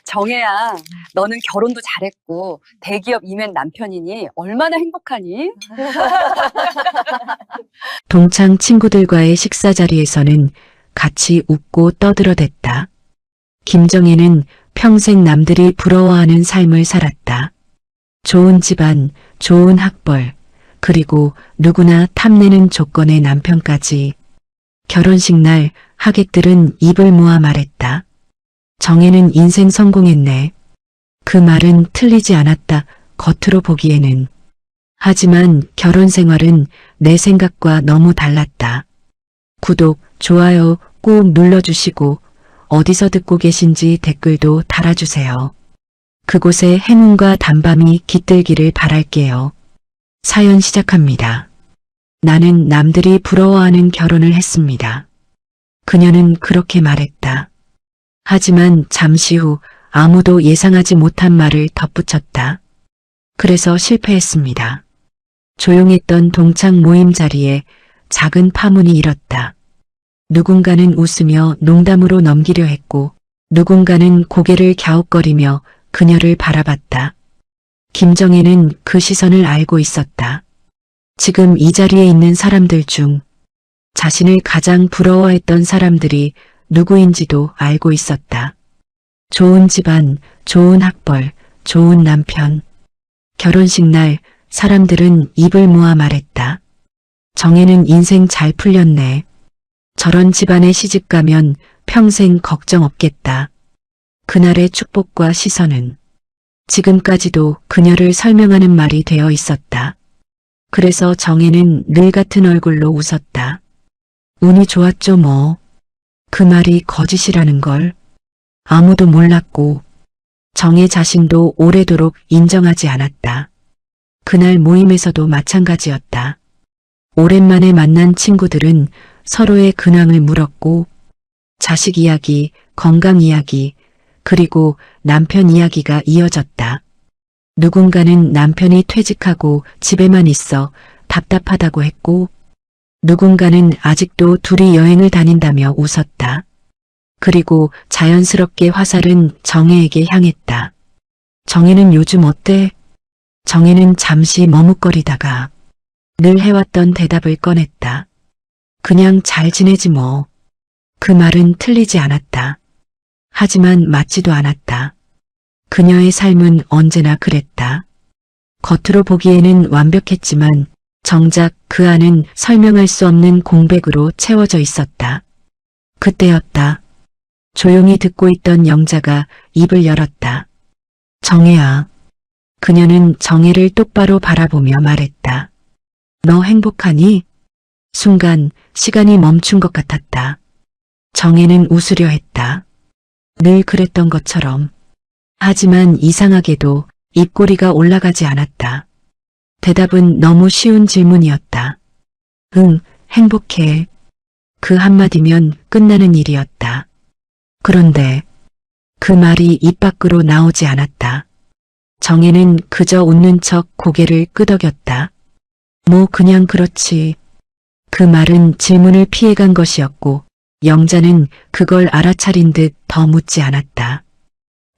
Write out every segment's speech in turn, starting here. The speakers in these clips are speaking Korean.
정혜야, 너는 결혼도 잘했고 대기업 임원 남편이니 얼마나 행복하니? 동창 친구들과의 식사 자리에서는 같이 웃고 떠들어댔다. 김정혜는 평생 남들이 부러워하는 삶을 살았다. 좋은 집안, 좋은 학벌, 그리고 누구나 탐내는 조건의 남편까지. 결혼식 날 하객들은 입을 모아 말했다. 정혜는 인생 성공했네. 그 말은 틀리지 않았다. 겉으로 보기에는. 하지만 결혼 생활은 내 생각과 너무 달랐다. 구독, 좋아요 꾹 눌러주시고 어디서 듣고 계신지 댓글도 달아주세요. 그곳에 행운과 단밤이 깃들기를 바랄게요. 사연 시작합니다. 나는 남들이 부러워하는 결혼을 했습니다. 그녀는 그렇게 말했다. 하지만 잠시 후 아무도 예상하지 못한 말을 덧붙였다. 그래서 실패했습니다. 조용했던 동창 모임 자리에 작은 파문이 일었다. 누군가는 웃으며 농담으로 넘기려 했고 누군가는 고개를 갸웃거리며 그녀를 바라봤다. 김정혜는 그 시선을 알고 있었다. 지금 이 자리에 있는 사람들 중 자신을 가장 부러워했던 사람들이 누구인지도 알고 있었다. 좋은 집안, 좋은 학벌, 좋은 남편. 결혼식 날 사람들은 입을 모아 말했다. 정혜는 인생 잘 풀렸네. 저런 집안에 시집 가면 평생 걱정 없겠다. 그날의 축복과 시선은 지금까지도 그녀를 설명하는 말이 되어 있었다. 그래서 정혜는 늘 같은 얼굴로 웃었다. 운이 좋았죠 뭐. 그 말이 거짓이라는 걸 아무도 몰랐고 정혜 자신도 오래도록 인정하지 않았다. 그날 모임에서도 마찬가지였다. 오랜만에 만난 친구들은 서로의 근황을 물었고 자식 이야기, 건강 이야기, 그리고 남편 이야기가 이어졌다. 누군가는 남편이 퇴직하고 집에만 있어 답답하다고 했고 누군가는 아직도 둘이 여행을 다닌다며 웃었다. 그리고 자연스럽게 화살은 정혜에게 향했다. 정혜는 요즘 어때? 정혜는 잠시 머뭇거리다가 늘 해왔던 대답을 꺼냈다. 그냥 잘 지내지 뭐. 그 말은 틀리지 않았다. 하지만 맞지도 않았다. 그녀의 삶은 언제나 그랬다. 겉으로 보기에는 완벽했지만 정작 그 안은 설명할 수 없는 공백으로 채워져 있었다. 그때였다. 조용히 듣고 있던 영자가 입을 열었다. 정혜야. 그녀는 정혜를 똑바로 바라보며 말했다. 너 행복하니? 순간 시간이 멈춘 것 같았다. 정혜는 웃으려 했다. 늘 그랬던 것처럼. 하지만 이상하게도 입꼬리가 올라가지 않았다. 대답은 너무 쉬운 질문이었다. 응, 행복해. 그 한마디면 끝나는 일이었다. 그런데 그 말이 입 밖으로 나오지 않았다. 정혜는 그저 웃는 척 고개를 끄덕였다. 뭐 그냥 그렇지. 그 말은 질문을 피해간 것이었고 영자는 그걸 알아차린 듯 더 묻지 않았다.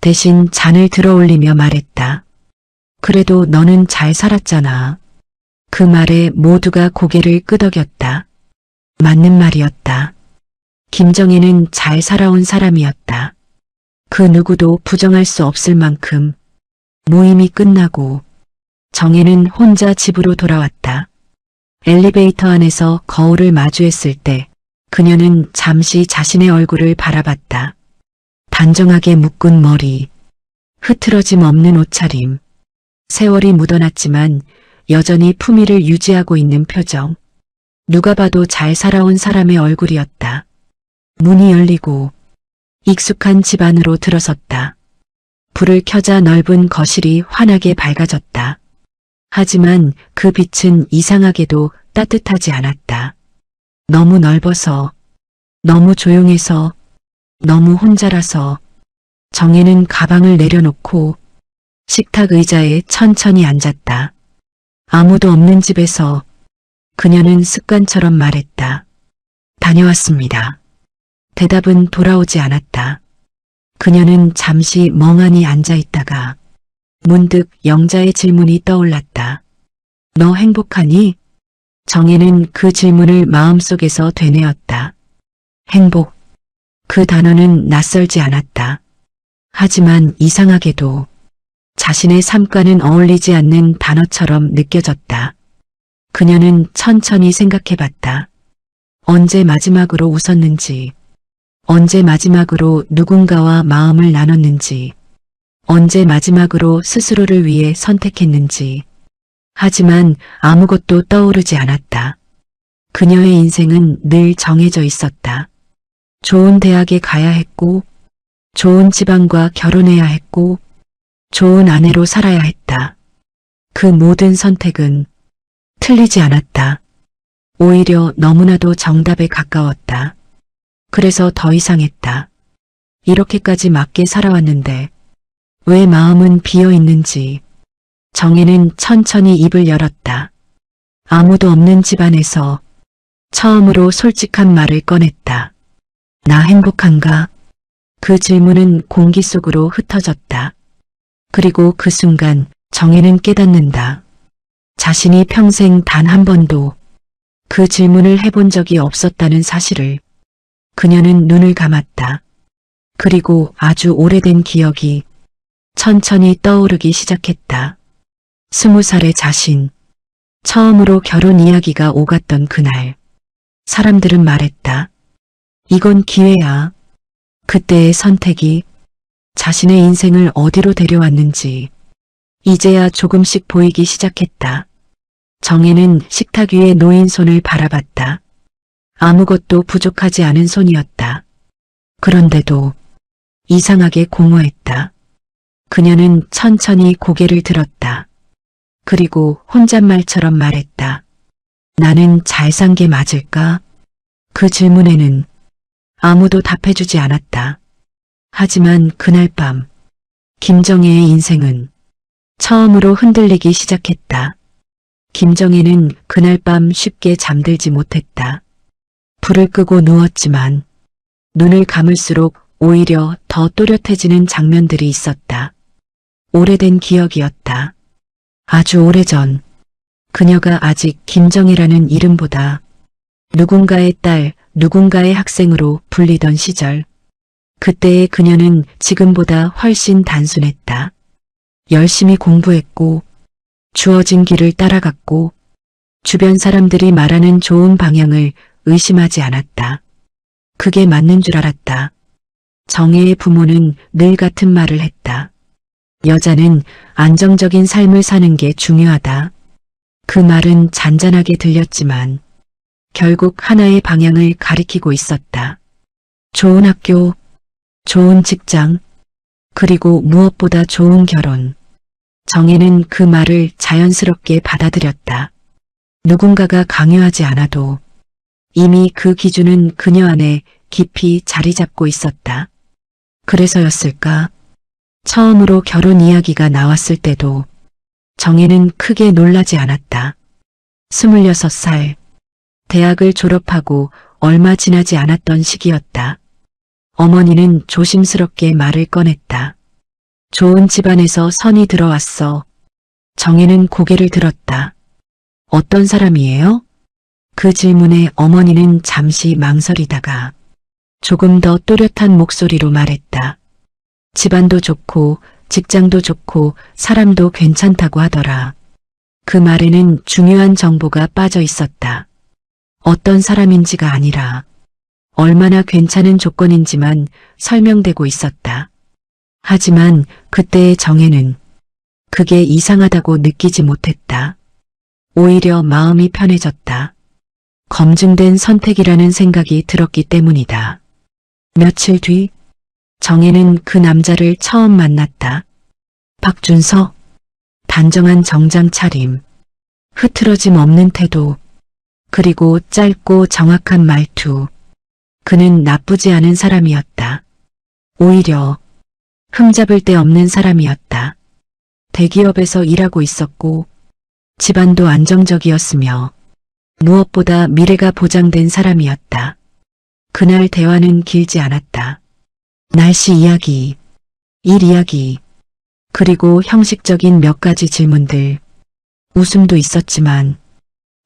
대신 잔을 들어 올리며 말했다. 그래도 너는 잘 살았잖아. 그 말에 모두가 고개를 끄덕였다. 맞는 말이었다. 김정혜는 잘 살아온 사람이었다. 그 누구도 부정할 수 없을 만큼. 모임이 끝나고 정혜는 혼자 집으로 돌아왔다. 엘리베이터 안에서 거울을 마주했을 때 그녀는 잠시 자신의 얼굴을 바라봤다. 단정하게 묶은 머리, 흐트러짐 없는 옷차림, 세월이 묻어났지만 여전히 품위를 유지하고 있는 표정. 누가 봐도 잘 살아온 사람의 얼굴이었다. 문이 열리고 익숙한 집 안으로 들어섰다. 불을 켜자 넓은 거실이 환하게 밝아졌다. 하지만 그 빛은 이상하게도 따뜻하지 않았다. 너무 넓어서, 너무 조용해서, 너무 혼자라서. 정혜는 가방을 내려놓고 식탁 의자에 천천히 앉았다. 아무도 없는 집에서 그녀는 습관처럼 말했다. 다녀왔습니다. 대답은 돌아오지 않았다. 그녀는 잠시 멍하니 앉아 있다가 문득 영자의 질문이 떠올랐다. 너 행복하니? 정혜는 그 질문을 마음속에서 되뇌었다. 행복. 그 단어는 낯설지 않았다. 하지만 이상하게도 자신의 삶과는 어울리지 않는 단어처럼 느껴졌다. 그녀는 천천히 생각해봤다. 언제 마지막으로 웃었는지, 언제 마지막으로 누군가와 마음을 나눴는지, 언제 마지막으로 스스로를 위해 선택했는지. 하지만 아무것도 떠오르지 않았다. 그녀의 인생은 늘 정해져 있었다. 좋은 대학에 가야 했고, 좋은 집안과 결혼해야 했고, 좋은 아내로 살아야 했다. 그 모든 선택은 틀리지 않았다. 오히려 너무나도 정답에 가까웠다. 그래서 더 이상했다. 이렇게까지 맞게 살아왔는데 왜 마음은 비어 있는지. 정혜는 천천히 입을 열었다. 아무도 없는 집안에서 처음으로 솔직한 말을 꺼냈다. 나 행복한가? 그 질문은 공기 속으로 흩어졌다. 그리고 그 순간 정혜는 깨닫는다. 자신이 평생 단 한 번도 그 질문을 해본 적이 없었다는 사실을. 그녀는 눈을 감았다. 그리고 아주 오래된 기억이 천천히 떠오르기 시작했다. 20살의 자신. 처음으로 결혼 이야기가 오갔던 그날. 사람들은 말했다. 이건 기회야. 그때의 선택이 자신의 인생을 어디로 데려왔는지 이제야 조금씩 보이기 시작했다. 정혜는 식탁 위에 놓인 손을 바라봤다. 아무것도 부족하지 않은 손이었다. 그런데도 이상하게 공허했다. 그녀는 천천히 고개를 들었다. 그리고 혼잣말처럼 말했다. 나는 잘 산 게 맞을까? 그 질문에는 아무도 답해주지 않았다. 하지만 그날 밤 김정혜의 인생은 처음으로 흔들리기 시작했다. 김정혜는 그날 밤 쉽게 잠들지 못했다. 불을 끄고 누웠지만 눈을 감을수록 오히려 더 또렷해지는 장면들이 있었다. 오래된 기억이었다. 아주 오래전, 그녀가 아직 김정혜라는 이름보다 누군가의 딸, 누군가의 학생으로 불리던 시절. 그때의 그녀는 지금보다 훨씬 단순했다. 열심히 공부했고, 주어진 길을 따라갔고, 주변 사람들이 말하는 좋은 방향을 의심하지 않았다. 그게 맞는 줄 알았다. 정혜의 부모는 늘 같은 말을 했다. 여자는 안정적인 삶을 사는 게 중요하다. 그 말은 잔잔하게 들렸지만 결국 하나의 방향을 가리키고 있었다. 좋은 학교, 좋은 직장, 그리고 무엇보다 좋은 결혼. 정혜는 그 말을 자연스럽게 받아들였다. 누군가가 강요하지 않아도 이미 그 기준은 그녀 안에 깊이 자리 잡고 있었다. 그래서였을까? 처음으로 결혼 이야기가 나왔을 때도 정혜는 크게 놀라지 않았다. 26살, 대학을 졸업하고 얼마 지나지 않았던 시기였다. 어머니는 조심스럽게 말을 꺼냈다. 좋은 집안에서 선이 들어왔어. 정혜는 고개를 들었다. 어떤 사람이에요? 그 질문에 어머니는 잠시 망설이다가 조금 더 또렷한 목소리로 말했다. 집안도 좋고 직장도 좋고 사람도 괜찮다고 하더라. 그 말에는 중요한 정보가 빠져 있었다. 어떤 사람인지가 아니라 얼마나 괜찮은 조건인지만 설명되고 있었다. 하지만 그때의 정혜는 그게 이상하다고 느끼지 못했다. 오히려 마음이 편해졌다. 검증된 선택이라는 생각이 들었기 때문이다. 며칠 뒤 정혜는 그 남자를 처음 만났다. 박준석, 단정한 정장 차림, 흐트러짐 없는 태도, 그리고 짧고 정확한 말투. 그는 나쁘지 않은 사람이었다. 오히려 흠잡을 데 없는 사람이었다. 대기업에서 일하고 있었고 집안도 안정적이었으며 무엇보다 미래가 보장된 사람이었다. 그날 대화는 길지 않았다. 날씨 이야기, 일 이야기, 그리고 형식적인 몇 가지 질문들. 웃음도 있었지만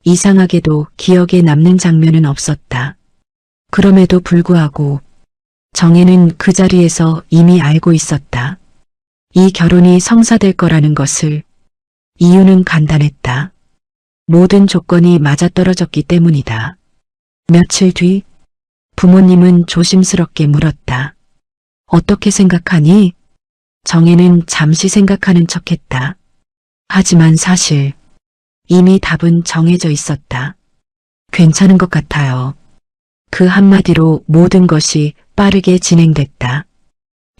이상하게도 기억에 남는 장면은 없었다. 그럼에도 불구하고 정혜는 그 자리에서 이미 알고 있었다. 이 결혼이 성사될 거라는 것을. 이유는 간단했다. 모든 조건이 맞아떨어졌기 때문이다. 며칠 뒤 부모님은 조심스럽게 물었다. 어떻게 생각하니? 정혜는 잠시 생각하는 척했다. 하지만 사실 이미 답은 정해져 있었다. 괜찮은 것 같아요. 그 한마디로 모든 것이 빠르게 진행됐다.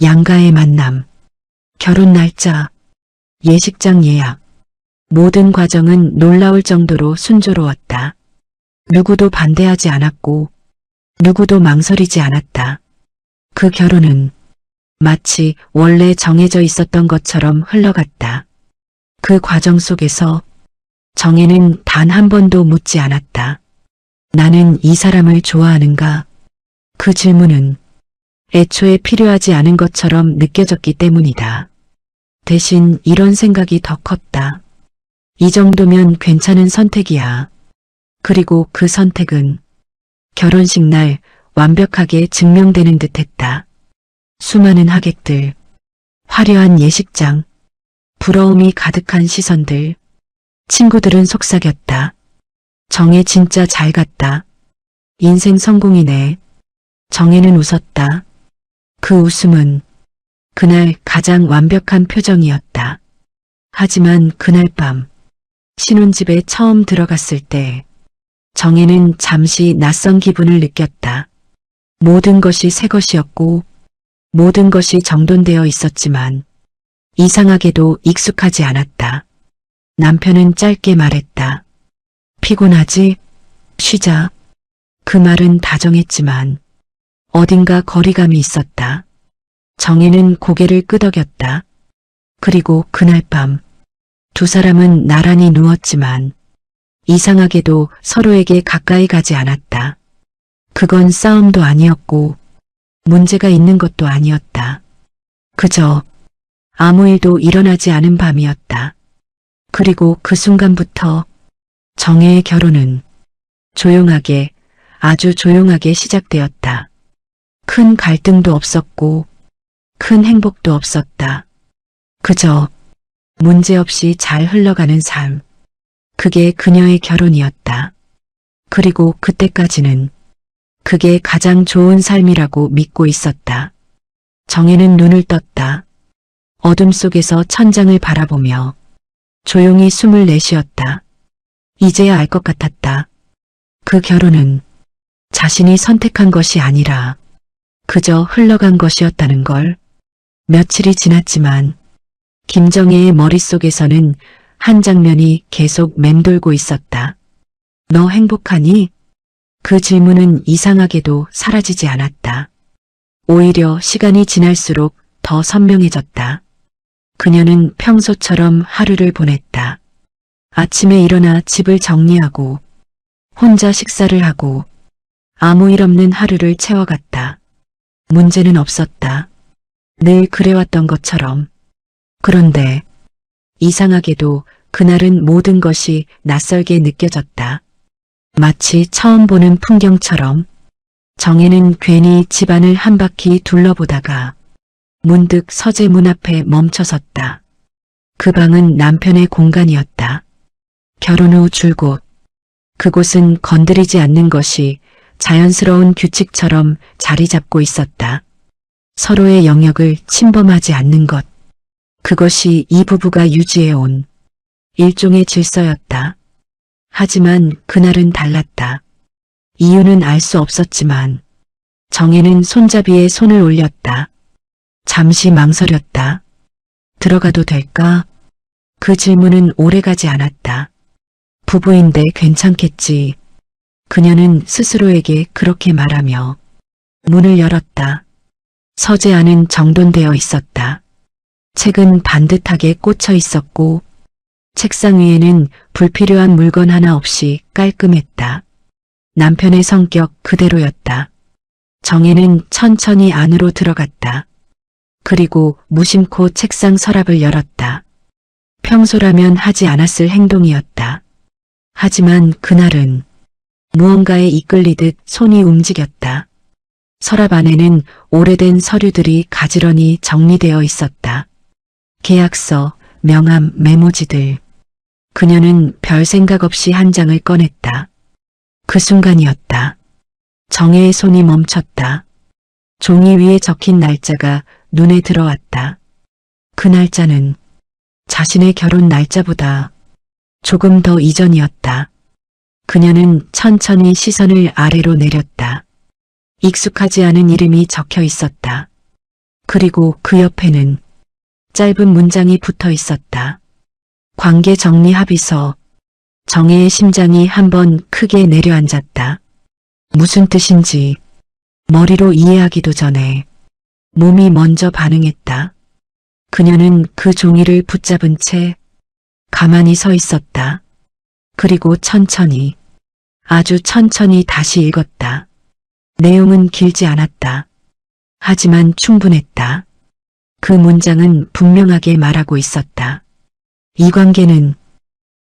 양가의 만남, 결혼 날짜, 예식장 예약, 모든 과정은 놀라울 정도로 순조로웠다. 누구도 반대하지 않았고 누구도 망설이지 않았다. 그 결혼은 마치 원래 정해져 있었던 것처럼 흘러갔다. 그 과정 속에서 정혜는 단 한 번도 묻지 않았다. 나는 이 사람을 좋아하는가? 그 질문은 애초에 필요하지 않은 것처럼 느껴졌기 때문이다. 대신 이런 생각이 더 컸다. 이 정도면 괜찮은 선택이야. 그리고 그 선택은 결혼식 날 완벽하게 증명되는 듯했다. 수많은 하객들, 화려한 예식장, 부러움이 가득한 시선들. 친구들은 속삭였다. 정혜 진짜 잘 갔다. 인생 성공이네. 정혜는 웃었다. 그 웃음은 그날 가장 완벽한 표정이었다. 하지만 그날 밤 신혼집에 처음 들어갔을 때 정혜는 잠시 낯선 기분을 느꼈다. 모든 것이 새 것이었고 모든 것이 정돈되어 있었지만 이상하게도 익숙하지 않았다. 남편은 짧게 말했다. 피곤하지? 쉬자. 그 말은 다정했지만 어딘가 거리감이 있었다. 정혜는 고개를 끄덕였다. 그리고 그날 밤 두 사람은 나란히 누웠지만 이상하게도 서로에게 가까이 가지 않았다. 그건 싸움도 아니었고 문제가 있는 것도 아니었다. 그저 아무 일도 일어나지 않은 밤이었다. 그리고 그 순간부터 정혜의 결혼은 조용하게, 아주 조용하게 시작되었다. 큰 갈등도 없었고 큰 행복도 없었다. 그저 문제없이 잘 흘러가는 삶. 그게 그녀의 결혼이었다. 그리고 그때까지는 그게 가장 좋은 삶이라고 믿고 있었다. 정혜는 눈을 떴다. 어둠 속에서 천장을 바라보며 조용히 숨을 내쉬었다. 이제야 알 것 같았다. 그 결혼은 자신이 선택한 것이 아니라 그저 흘러간 것이었다는 걸. 며칠이 지났지만 김정혜의 머릿속에서는 한 장면이 계속 맴돌고 있었다. 너 행복하니? 그 질문은 이상하게도 사라지지 않았다. 오히려 시간이 지날수록 더 선명해졌다. 그녀는 평소처럼 하루를 보냈다. 아침에 일어나 집을 정리하고 혼자 식사를 하고 아무 일 없는 하루를 채워갔다. 문제는 없었다. 늘 그래왔던 것처럼. 그런데 이상하게도 그날은 모든 것이 낯설게 느껴졌다. 마치 처음 보는 풍경처럼. 정혜는 괜히 집안을 한 바퀴 둘러보다가 문득 서재 문 앞에 멈춰섰다. 그 방은 남편의 공간이었다. 결혼 후 줄곧. 그곳은 건드리지 않는 것이 자연스러운 규칙처럼 자리 잡고 있었다. 서로의 영역을 침범하지 않는 것. 그것이 이 부부가 유지해온 일종의 질서였다. 하지만 그날은 달랐다. 이유는 알 수 없었지만 정혜는 손잡이에 손을 올렸다. 잠시 망설였다. 들어가도 될까? 그 질문은 오래가지 않았다. 부부인데 괜찮겠지. 그녀는 스스로에게 그렇게 말하며 문을 열었다. 서재 안은 정돈되어 있었다. 책은 반듯하게 꽂혀 있었고 책상 위에는 불필요한 물건 하나 없이 깔끔했다. 남편의 성격 그대로였다. 정혜는 천천히 안으로 들어갔다. 그리고 무심코 책상 서랍을 열었다. 평소라면 하지 않았을 행동이었다. 하지만 그날은 무언가에 이끌리듯 손이 움직였다. 서랍 안에는 오래된 서류들이 가지런히 정리되어 있었다. 계약서, 명함, 메모지들. 그녀는 별 생각 없이 한 장을 꺼냈다. 그 순간이었다. 정혜의 손이 멈췄다. 종이 위에 적힌 날짜가 눈에 들어왔다. 그 날짜는 자신의 결혼 날짜보다 조금 더 이전이었다. 그녀는 천천히 시선을 아래로 내렸다. 익숙하지 않은 이름이 적혀 있었다. 그리고 그 옆에는 짧은 문장이 붙어 있었다. 관계 정리 합의서. 정혜의 심장이 한번 크게 내려앉았다. 무슨 뜻인지 머리로 이해하기도 전에 몸이 먼저 반응했다. 그녀는 그 종이를 붙잡은 채 가만히 서 있었다. 그리고 천천히, 아주 천천히 다시 읽었다. 내용은 길지 않았다. 하지만 충분했다. 그 문장은 분명하게 말하고 있었다. 이 관계는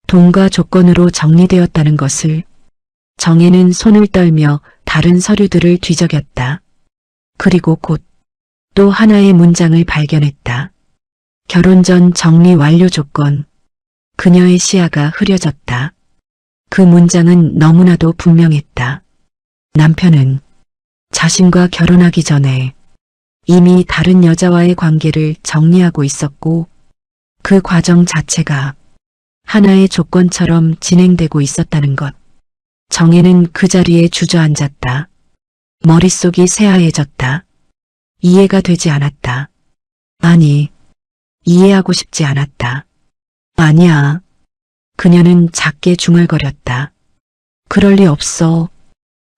돈과 조건으로 정리되었다는 것을. 정혜는 손을 떨며 다른 서류들을 뒤적였다. 그리고 곧 또 하나의 문장을 발견했다. 결혼 전 정리 완료 조건. 그녀의 시야가 흐려졌다. 그 문장은 너무나도 분명했다. 남편은 자신과 결혼하기 전에 이미 다른 여자와의 관계를 정리하고 있었고 그 과정 자체가 하나의 조건처럼 진행되고 있었다는 것. 정혜는 그 자리에 주저앉았다. 머릿속이 새하얘졌다. 이해가 되지 않았다. 아니, 이해하고 싶지 않았다. 아니야. 그녀는 작게 중얼거렸다. 그럴 리 없어.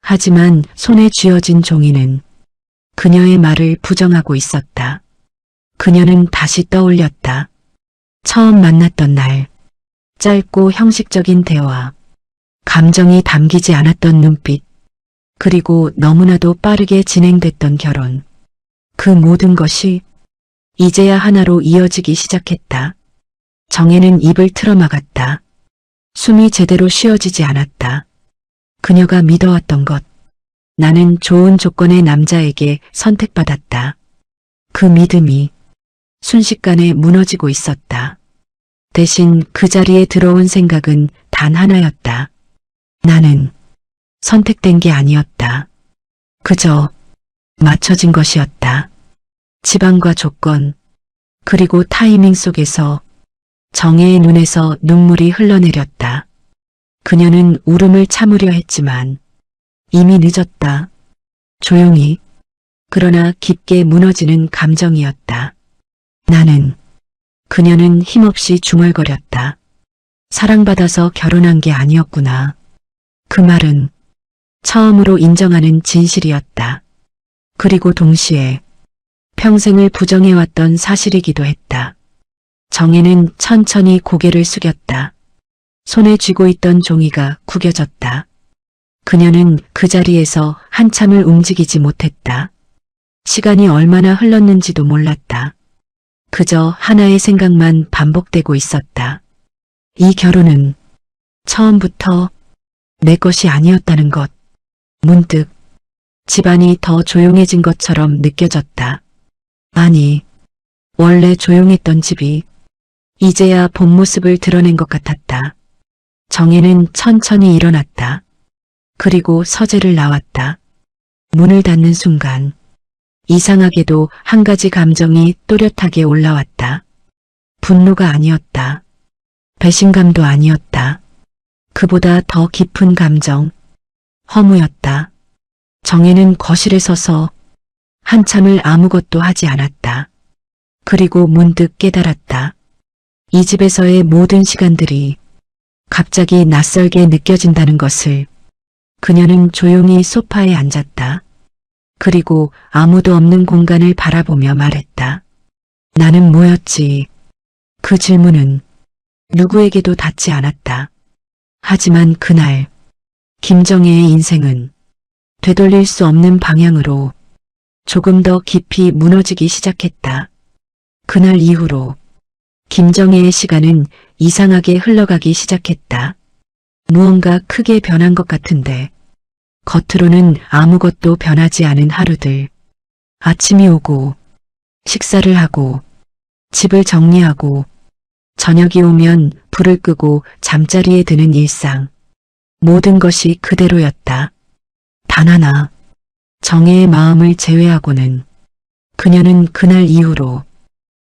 하지만 손에 쥐어진 종이는 그녀의 말을 부정하고 있었다. 그녀는 다시 떠올렸다. 처음 만났던 날, 짧고 형식적인 대화, 감정이 담기지 않았던 눈빛, 그리고 너무나도 빠르게 진행됐던 결혼. 그 모든 것이 이제야 하나로 이어지기 시작했다. 정혜는 입을 틀어막았다. 숨이 제대로 쉬어지지 않았다. 그녀가 믿어왔던 것. 나는 좋은 조건의 남자에게 선택받았다. 그 믿음이 순식간에 무너지고 있었다. 대신 그 자리에 들어온 생각은 단 하나였다. 나는 선택된 게 아니었다. 그저 맞춰진 것이었다. 지방과 조건, 그리고 타이밍 속에서 정혜의 눈에서 눈물이 흘러내렸다. 그녀는 울음을 참으려 했지만 이미 늦었다. 조용히, 그러나 깊게 무너지는 감정이었다. 그녀는 힘없이 중얼거렸다. 사랑받아서 결혼한 게 아니었구나. 그 말은 처음으로 인정하는 진실이었다. 그리고 동시에 평생을 부정해왔던 사실이기도 했다. 정혜는 천천히 고개를 숙였다. 손에 쥐고 있던 종이가 구겨졌다. 그녀는 그 자리에서 한참을 움직이지 못했다. 시간이 얼마나 흘렀는지도 몰랐다. 그저 하나의 생각만 반복되고 있었다. 이 결혼은 처음부터 내 것이 아니었다는 것. 문득 집안이 더 조용해진 것처럼 느껴졌다. 아니, 원래 조용했던 집이 이제야 본 모습을 드러낸 것 같았다. 정혜는 천천히 일어났다. 그리고 서재를 나왔다. 문을 닫는 순간 이상하게도 한 가지 감정이 또렷하게 올라왔다. 분노가 아니었다. 배신감도 아니었다. 그보다 더 깊은 감정, 허무였다. 정혜는 거실에 서서 한참을 아무것도 하지 않았다. 그리고 문득 깨달았다. 이 집에서의 모든 시간들이 갑자기 낯설게 느껴진다는 것을. 그녀는 조용히 소파에 앉았다. 그리고 아무도 없는 공간을 바라보며 말했다. 나는 뭐였지? 그 질문은 누구에게도 닿지 않았다. 하지만 그날 김정혜의 인생은 되돌릴 수 없는 방향으로 조금 더 깊이 무너지기 시작했다. 그날 이후로 김정혜의 시간은 이상하게 흘러가기 시작했다. 무언가 크게 변한 것 같은데 겉으로는 아무것도 변하지 않은 하루들. 아침이 오고 식사를 하고 집을 정리하고 저녁이 오면 불을 끄고 잠자리에 드는 일상. 모든 것이 그대로였다. 단 하나, 정혜의 마음을 제외하고는 그녀는 그날 이후로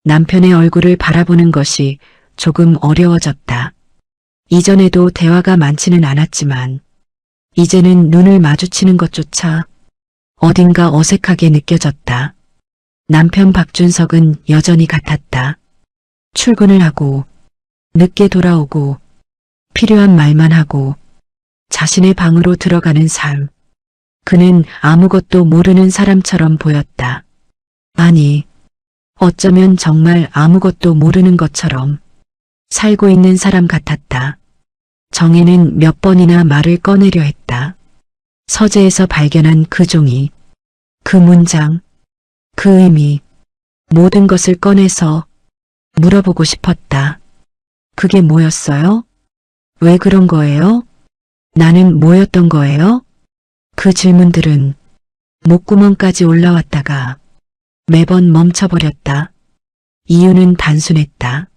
남편의 얼굴을 바라보는 것이 조금 어려워졌다. 이전에도 대화가 많지는 않았지만 이제는 눈을 마주치는 것조차 어딘가 어색하게 느껴졌다. 남편 박준석은 여전히 같았다. 출근을 하고 늦게 돌아오고 필요한 말만 하고 자신의 방으로 들어가는 삶. 그는 아무것도 모르는 사람처럼 보였다. 아니, 어쩌면 정말 아무것도 모르는 것처럼 살고 있는 사람 같았다. 정혜는 몇 번이나 말을 꺼내려 했다. 서재에서 발견한 그 종이, 그 문장, 그 의미, 모든 것을 꺼내서 물어보고 싶었다. 그게 뭐였어요? 왜 그런 거예요? 나는 뭐였던 거예요? 그 질문들은 목구멍까지 올라왔다가 매번 멈춰버렸다. 이유는 단순했다.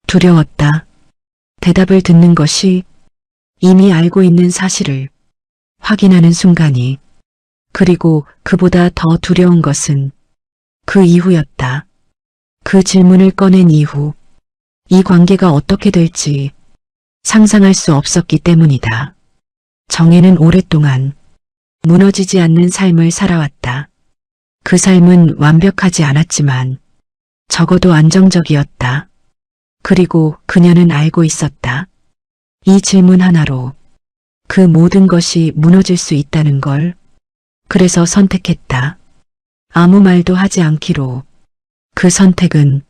두려웠다. 대답을 듣는 것이 이미 알고 있는 사실을 확인하는 순간이, 그리고 그보다 더 두려운 것은 그 이후였다. 그 질문을 꺼낸 이후 이 관계가 어떻게 될지 상상할 수 없었기 때문이다. 정혜는 오랫동안 무너지지 않는 삶을 살아왔다. 그 삶은 완벽하지 않았지만 적어도 안정적이었다. 그리고 그녀는 알고 있었다. 이 질문 하나로 그 모든 것이 무너질 수 있다는 걸. 그래서 선택했다. 아무 말도 하지 않기로. 그 선택은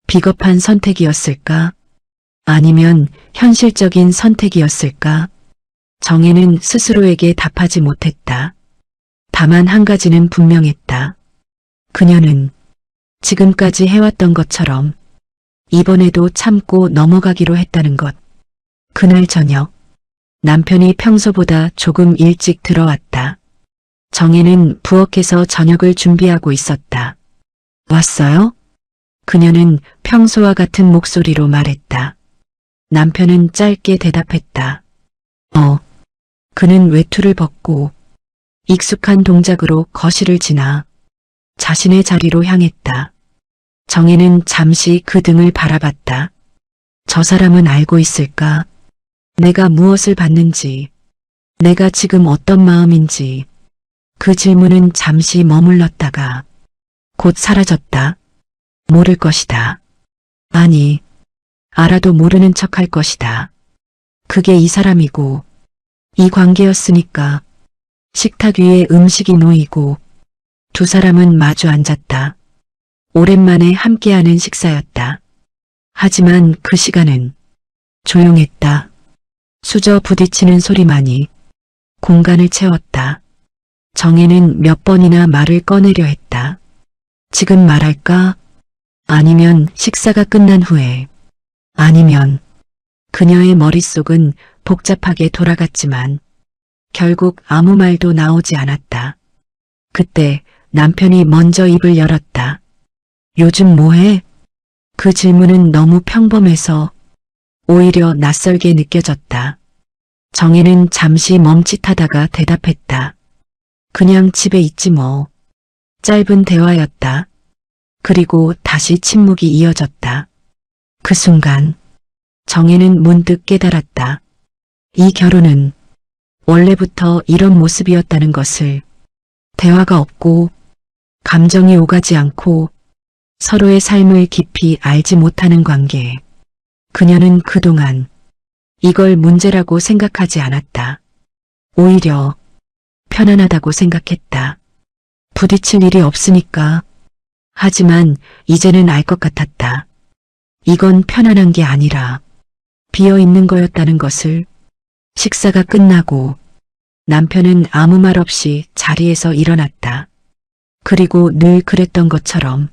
비겁한 선택이었을까? 아니면 현실적인 선택이었을까? 정혜는 스스로에게 답하지 못했다. 다만 한 가지는 분명했다. 그녀는 지금까지 해왔던 것처럼 이번에도 참고 넘어가기로 했다는 것. 그날 저녁, 남편이 평소보다 조금 일찍 들어왔다. 정혜는 부엌에서 저녁을 준비하고 있었다. 왔어요? 그녀는 평소와 같은 목소리로 말했다. 남편은 짧게 대답했다. 그는 외투를 벗고 익숙한 동작으로 거실을 지나 자신의 자리로 향했다. 정혜는 잠시 그 등을 바라봤다. 저 사람은 알고 있을까? 내가 무엇을 받는지, 내가 지금 어떤 마음인지. 그 질문은 잠시 머물렀다가 곧 사라졌다. 모를 것이다. 아니, 알아도 모르는 척할 것이다. 그게 이 사람이고 이 관계였으니까. 식탁 위에 음식이 놓이고 두 사람은 마주 앉았다. 오랜만에 함께하는 식사였다. 하지만 그 시간은 조용했다. 수저 부딪히는 소리만이 공간을 채웠다. 정혜는 몇 번이나 말을 꺼내려 했다. 지금 말할까? 아니면 식사가 끝난 후에? 아니면. 그녀의 머릿속은 복잡하게 돌아갔지만 결국 아무 말도 나오지 않았다. 그때 남편이 먼저 입을 열었다. 요즘 뭐해? 그 질문은 너무 평범해서 오히려 낯설게 느껴졌다. 정혜는 잠시 멈칫하다가 대답했다. 그냥 집에 있지 뭐. 짧은 대화였다. 그리고 다시 침묵이 이어졌다. 그 순간 정혜는 문득 깨달았다. 이 결혼은 원래부터 이런 모습이었다는 것을. 대화가 없고 감정이 오가지 않고 서로의 삶을 깊이 알지 못하는 관계. 그녀는 그동안 이걸 문제라고 생각하지 않았다. 오히려 편안하다고 생각했다. 부딪힐 일이 없으니까. 하지만 이제는 알 것 같았다. 이건 편안한 게 아니라 비어있는 거였다는 것을. 식사가 끝나고 남편은 아무 말 없이 자리에서 일어났다. 그리고 늘 그랬던 것처럼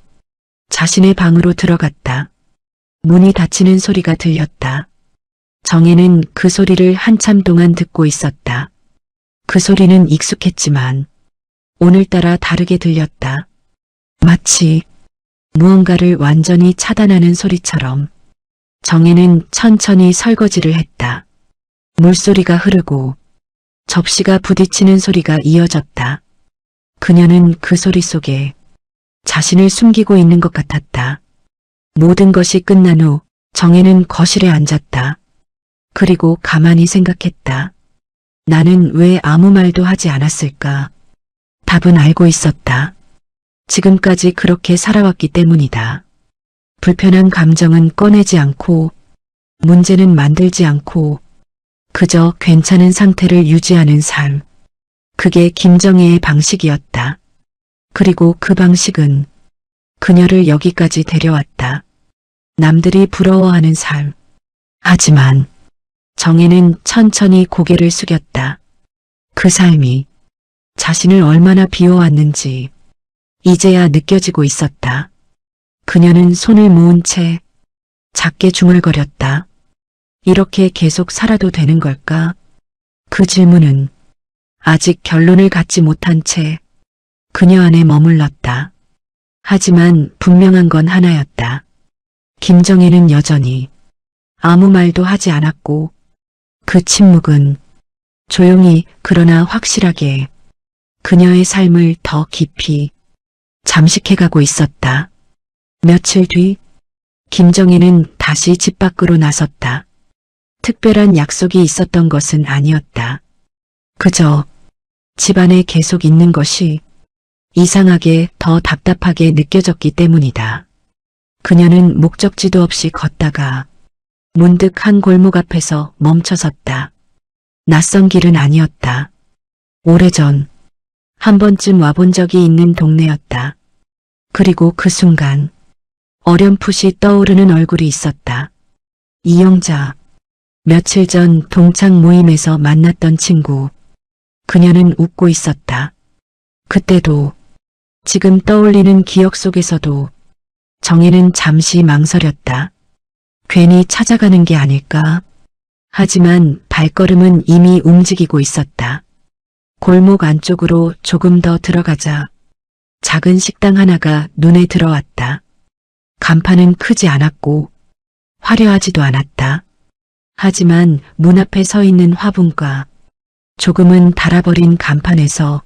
자신의 방으로 들어갔다. 문이 닫히는 소리가 들렸다. 정혜는 그 소리를 한참 동안 듣고 있었다. 그 소리는 익숙했지만 오늘따라 다르게 들렸다. 마치 무언가를 완전히 차단하는 소리처럼. 정혜는 천천히 설거지를 했다. 물소리가 흐르고 접시가 부딪히는 소리가 이어졌다. 그녀는 그 소리 속에 자신을 숨기고 있는 것 같았다. 모든 것이 끝난 후 정혜는 거실에 앉았다. 그리고 가만히 생각했다. 나는 왜 아무 말도 하지 않았을까? 답은 알고 있었다. 지금까지 그렇게 살아왔기 때문이다. 불편한 감정은 꺼내지 않고, 문제는 만들지 않고, 그저 괜찮은 상태를 유지하는 삶. 그게 김정혜의 방식이었다. 그리고 그 방식은 그녀를 여기까지 데려왔다. 남들이 부러워하는 삶. 하지만 정혜는 천천히 고개를 숙였다. 그 삶이 자신을 얼마나 비워왔는지 이제야 느껴지고 있었다. 그녀는 손을 모은 채 작게 중얼거렸다. 이렇게 계속 살아도 되는 걸까? 그 질문은 아직 결론을 갖지 못한 채 그녀 안에 머물렀다. 하지만 분명한 건 하나였다. 김정혜는 여전히 아무 말도 하지 않았고 그 침묵은 조용히 그러나 확실하게 그녀의 삶을 더 깊이 잠식해가고 있었다. 며칠 뒤 김정혜는 다시 집 밖으로 나섰다. 특별한 약속이 있었던 것은 아니었다. 그저 집 안에 계속 있는 것이 이상하게 더 답답하게 느껴졌기 때문이다. 그녀는 목적지도 없이 걷다가 문득 한 골목 앞에서 멈춰섰다. 낯선 길은 아니었다. 오래전 한 번쯤 와본 적이 있는 동네였다. 그리고 그 순간 어렴풋이 떠오르는 얼굴이 있었다. 이영자. 며칠 전 동창 모임에서 만났던 친구. 그녀는 웃고 있었다. 그때도 지금 떠올리는 기억 속에서도 정혜는 잠시 망설였다. 괜히 찾아가는 게 아닐까? 하지만 발걸음은 이미 움직이고 있었다. 골목 안쪽으로 조금 더 들어가자 작은 식당 하나가 눈에 들어왔다. 간판은 크지 않았고 화려하지도 않았다. 하지만 문 앞에 서 있는 화분과 조금은 닳아버린 간판에서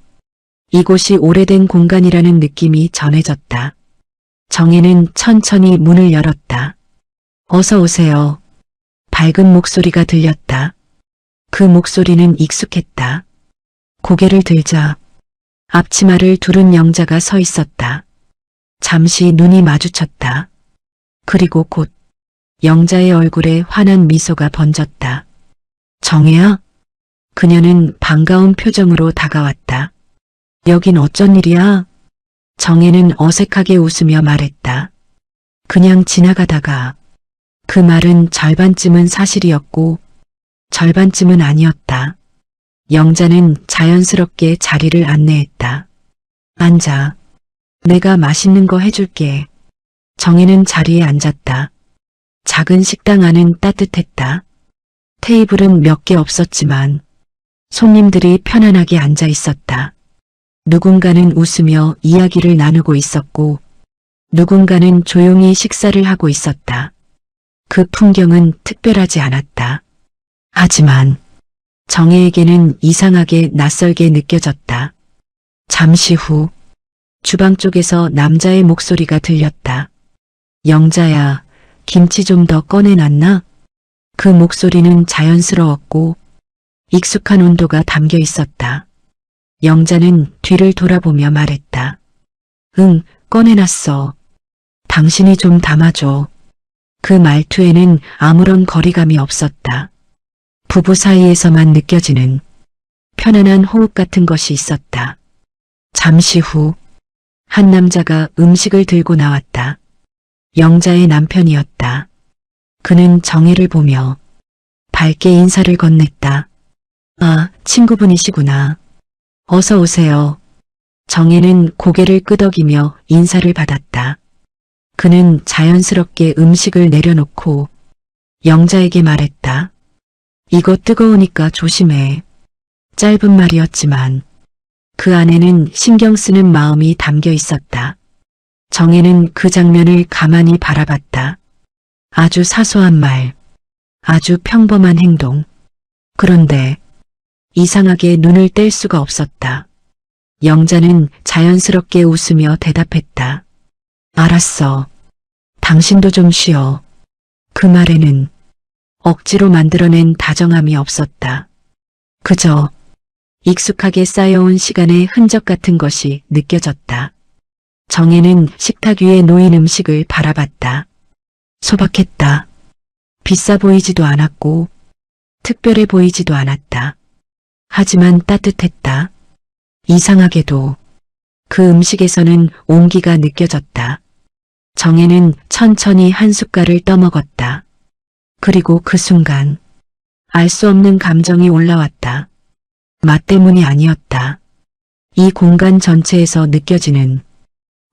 이곳이 오래된 공간이라는 느낌이 전해졌다. 정혜는 천천히 문을 열었다. 어서 오세요. 밝은 목소리가 들렸다. 그 목소리는 익숙했다. 고개를 들자 앞치마를 두른 영자가 서 있었다. 잠시 눈이 마주쳤다. 그리고 곧 영자의 얼굴에 환한 미소가 번졌다. 정혜야? 그녀는 반가운 표정으로 다가왔다. 여긴 어쩐 일이야? 정혜는 어색하게 웃으며 말했다. 그냥 지나가다가. 그 말은 절반쯤은 사실이었고 절반쯤은 아니었다. 영자는 자연스럽게 자리를 안내했다. 앉아. 내가 맛있는 거 해줄게. 정혜는 자리에 앉았다. 작은 식당 안은 따뜻했다. 테이블은 몇 개 없었지만 손님들이 편안하게 앉아 있었다. 누군가는 웃으며 이야기를 나누고 있었고 누군가는 조용히 식사를 하고 있었다. 그 풍경은 특별하지 않았다. 하지만 정혜에게는 이상하게 낯설게 느껴졌다. 잠시 후 주방 쪽에서 남자의 목소리가 들렸다. 영자야, 김치 좀 더 꺼내놨나? 그 목소리는 자연스러웠고 익숙한 온도가 담겨 있었다. 영자는 뒤를 돌아보며 말했다. 응, 꺼내놨어. 당신이 좀 담아줘. 그 말투에는 아무런 거리감이 없었다. 부부 사이에서만 느껴지는 편안한 호흡 같은 것이 있었다. 잠시 후 한 남자가 음식을 들고 나왔다. 영자의 남편이었다. 그는 정혜를 보며 밝게 인사를 건넸다. 아, 친구분이시구나. 어서 오세요. 정혜는 고개를 끄덕이며 인사를 받았다. 그는 자연스럽게 음식을 내려놓고 영자에게 말했다. 이거 뜨거우니까 조심해. 짧은 말이었지만 그 안에는 신경 쓰는 마음이 담겨 있었다. 정혜는 그 장면을 가만히 바라봤다. 아주 사소한 말, 아주 평범한 행동. 그런데 이상하게 눈을 뗄 수가 없었다. 영자는 자연스럽게 웃으며 대답했다. 알았어. 당신도 좀 쉬어. 그 말에는 억지로 만들어낸 다정함이 없었다. 그저 익숙하게 쌓여온 시간의 흔적 같은 것이 느껴졌다. 정혜는 식탁 위에 놓인 음식을 바라봤다. 소박했다. 비싸 보이지도 않았고 특별해 보이지도 않았다. 하지만 따뜻했다. 이상하게도 그 음식에서는 온기가 느껴졌다. 정혜는 천천히 한 숟갈을 떠먹었다. 그리고 그 순간 알 수 없는 감정이 올라왔다. 맛 때문이 아니었다. 이 공간 전체에서 느껴지는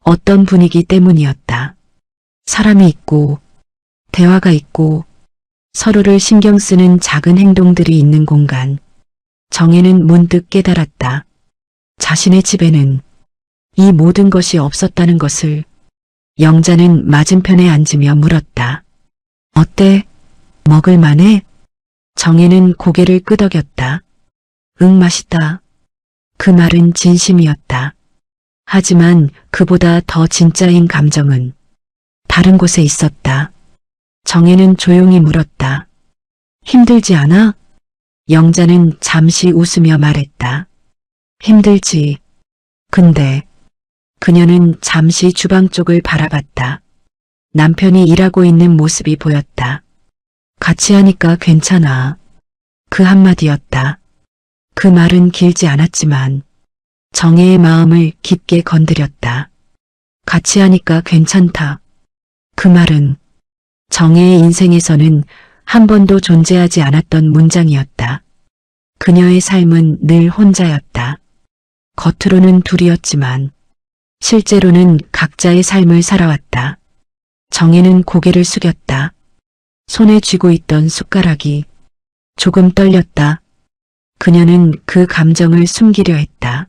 어떤 분위기 때문이었다. 사람이 있고 대화가 있고 서로를 신경 쓰는 작은 행동들이 있는 공간. 정혜는 문득 깨달았다. 자신의 집에는 이 모든 것이 없었다는 것을. 영자는 맞은편에 앉으며 물었다. 어때? 먹을만해? 정혜는 고개를 끄덕였다. 응, 맛있다. 그 말은 진심이었다. 하지만 그보다 더 진짜인 감정은 다른 곳에 있었다. 정혜는 조용히 물었다. 힘들지 않아? 영자는 잠시 웃으며 말했다. 힘들지. 근데 그녀는 잠시 주방 쪽을 바라봤다. 남편이 일하고 있는 모습이 보였다. 같이 하니까 괜찮아. 그 한마디였다. 그 말은 길지 않았지만 정혜의 마음을 깊게 건드렸다. 같이 하니까 괜찮다. 그 말은 정혜의 인생에서는 한 번도 존재하지 않았던 문장이었다. 그녀의 삶은 늘 혼자였다. 겉으로는 둘이었지만 실제로는 각자의 삶을 살아왔다. 정혜는 고개를 숙였다. 손에 쥐고 있던 숟가락이 조금 떨렸다. 그녀는 그 감정을 숨기려 했다.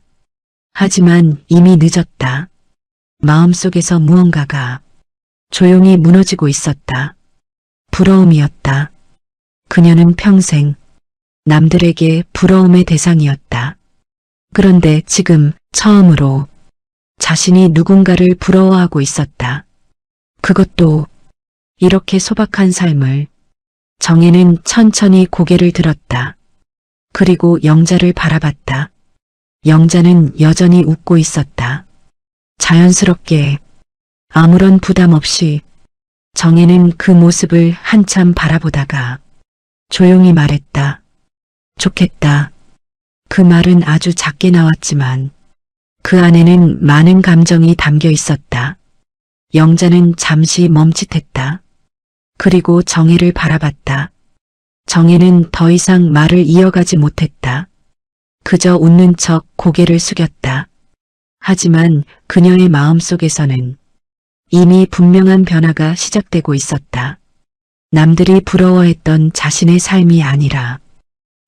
하지만 이미 늦었다. 마음속에서 무언가가 조용히 무너지고 있었다. 부러움이었다. 그녀는 평생 남들에게 부러움의 대상이었다. 그런데 지금 처음으로 자신이 누군가를 부러워하고 있었다. 그것도 이렇게 소박한 삶을. 정혜는 천천히 고개를 들었다. 그리고 영자를 바라봤다. 영자는 여전히 웃고 있었다. 자연스럽게 아무런 부담 없이. 정혜는 그 모습을 한참 바라보다가 조용히 말했다. 좋겠다. 그 말은 아주 작게 나왔지만 그 안에는 많은 감정이 담겨 있었다. 영자는 잠시 멈칫했다. 그리고 정혜를 바라봤다. 정혜는 더 이상 말을 이어가지 못했다. 그저 웃는 척 고개를 숙였다. 하지만 그녀의 마음속에서는 이미 분명한 변화가 시작되고 있었다. 남들이 부러워했던 자신의 삶이 아니라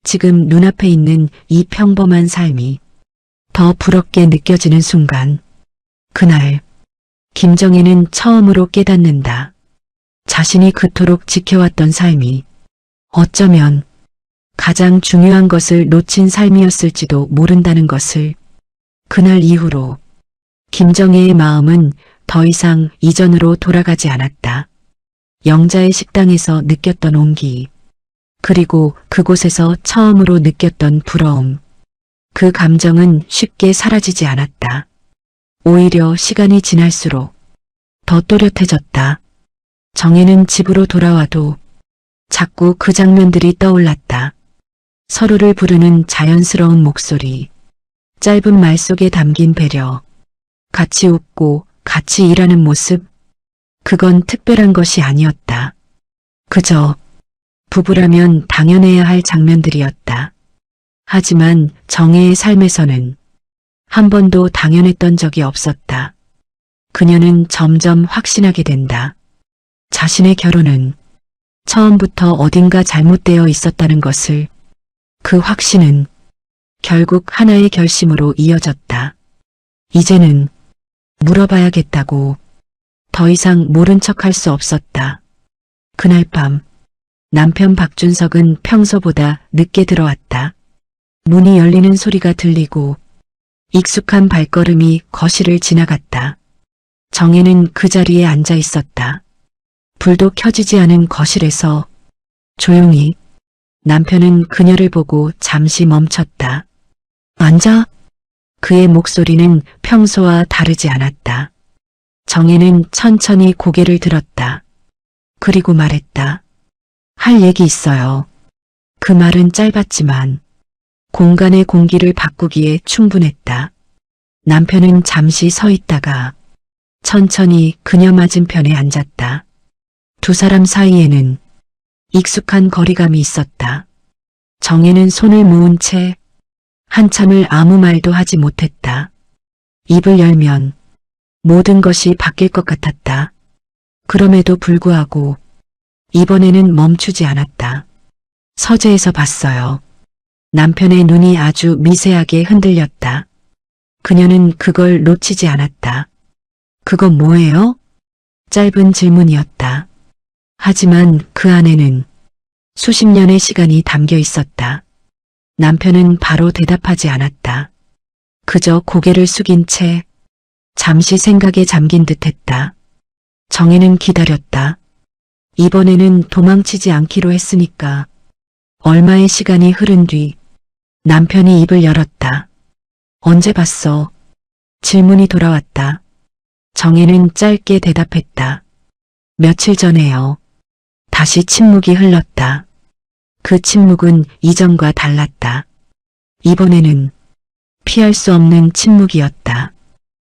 지금 눈앞에 있는 이 평범한 삶이 더 부럽게 느껴지는 순간. 그날 김정혜는 처음으로 깨닫는다. 자신이 그토록 지켜왔던 삶이 어쩌면 가장 중요한 것을 놓친 삶이었을지도 모른다는 것을. 그날 이후로 김정혜의 마음은 더 이상 이전으로 돌아가지 않았다. 영자의 식당에서 느꼈던 온기, 그리고 그곳에서 처음으로 느꼈던 부러움. 그 감정은 쉽게 사라지지 않았다. 오히려 시간이 지날수록 더 또렷해졌다. 정혜는 집으로 돌아와도 자꾸 그 장면들이 떠올랐다. 서로를 부르는 자연스러운 목소리, 짧은 말 속에 담긴 배려, 같이 웃고 같이 일하는 모습. 그건 특별한 것이 아니었다. 그저 부부라면 당연해야 할 장면들이었다. 하지만 정혜의 삶에서는 한 번도 당연했던 적이 없었다. 그녀는 점점 확신하게 된다. 자신의 결혼은 처음부터 어딘가 잘못되어 있었다는 것을. 그 확신은 결국 하나의 결심으로 이어졌다. 이제는 물어봐야겠다고. 더 이상 모른 척할 수 없었다. 그날 밤 남편 박준석은 평소보다 늦게 들어왔다. 문이 열리는 소리가 들리고 익숙한 발걸음이 거실을 지나갔다. 정혜는 그 자리에 앉아 있었다. 불도 켜지지 않은 거실에서 조용히. 남편은 그녀를 보고 잠시 멈췄다. 앉아. 그의 목소리는 평소와 다르지 않았다. 정혜는 천천히 고개를 들었다. 그리고 말했다. 할 얘기 있어요. 그 말은 짧았지만 공간의 공기를 바꾸기에 충분했다. 남편은 잠시 서 있다가 천천히 그녀 맞은편에 앉았다. 두 사람 사이에는 익숙한 거리감이 있었다. 정혜는 손을 모은 채 한참을 아무 말도 하지 못했다. 입을 열면 모든 것이 바뀔 것 같았다. 그럼에도 불구하고 이번에는 멈추지 않았다. 서재에서 봤어요. 남편의 눈이 아주 미세하게 흔들렸다. 그녀는 그걸 놓치지 않았다. 그건 뭐예요? 짧은 질문이었다. 하지만 그 안에는 수십 년의 시간이 담겨 있었다. 남편은 바로 대답하지 않았다. 그저 고개를 숙인 채 잠시 생각에 잠긴 듯했다. 정혜는 기다렸다. 이번에는 도망치지 않기로 했으니까. 얼마의 시간이 흐른 뒤 남편이 입을 열었다. 언제 봤어? 질문이 돌아왔다. 정혜는 짧게 대답했다. 며칠 전에요. 다시 침묵이 흘렀다. 그 침묵은 이전과 달랐다. 이번에는 피할 수 없는 침묵이었다.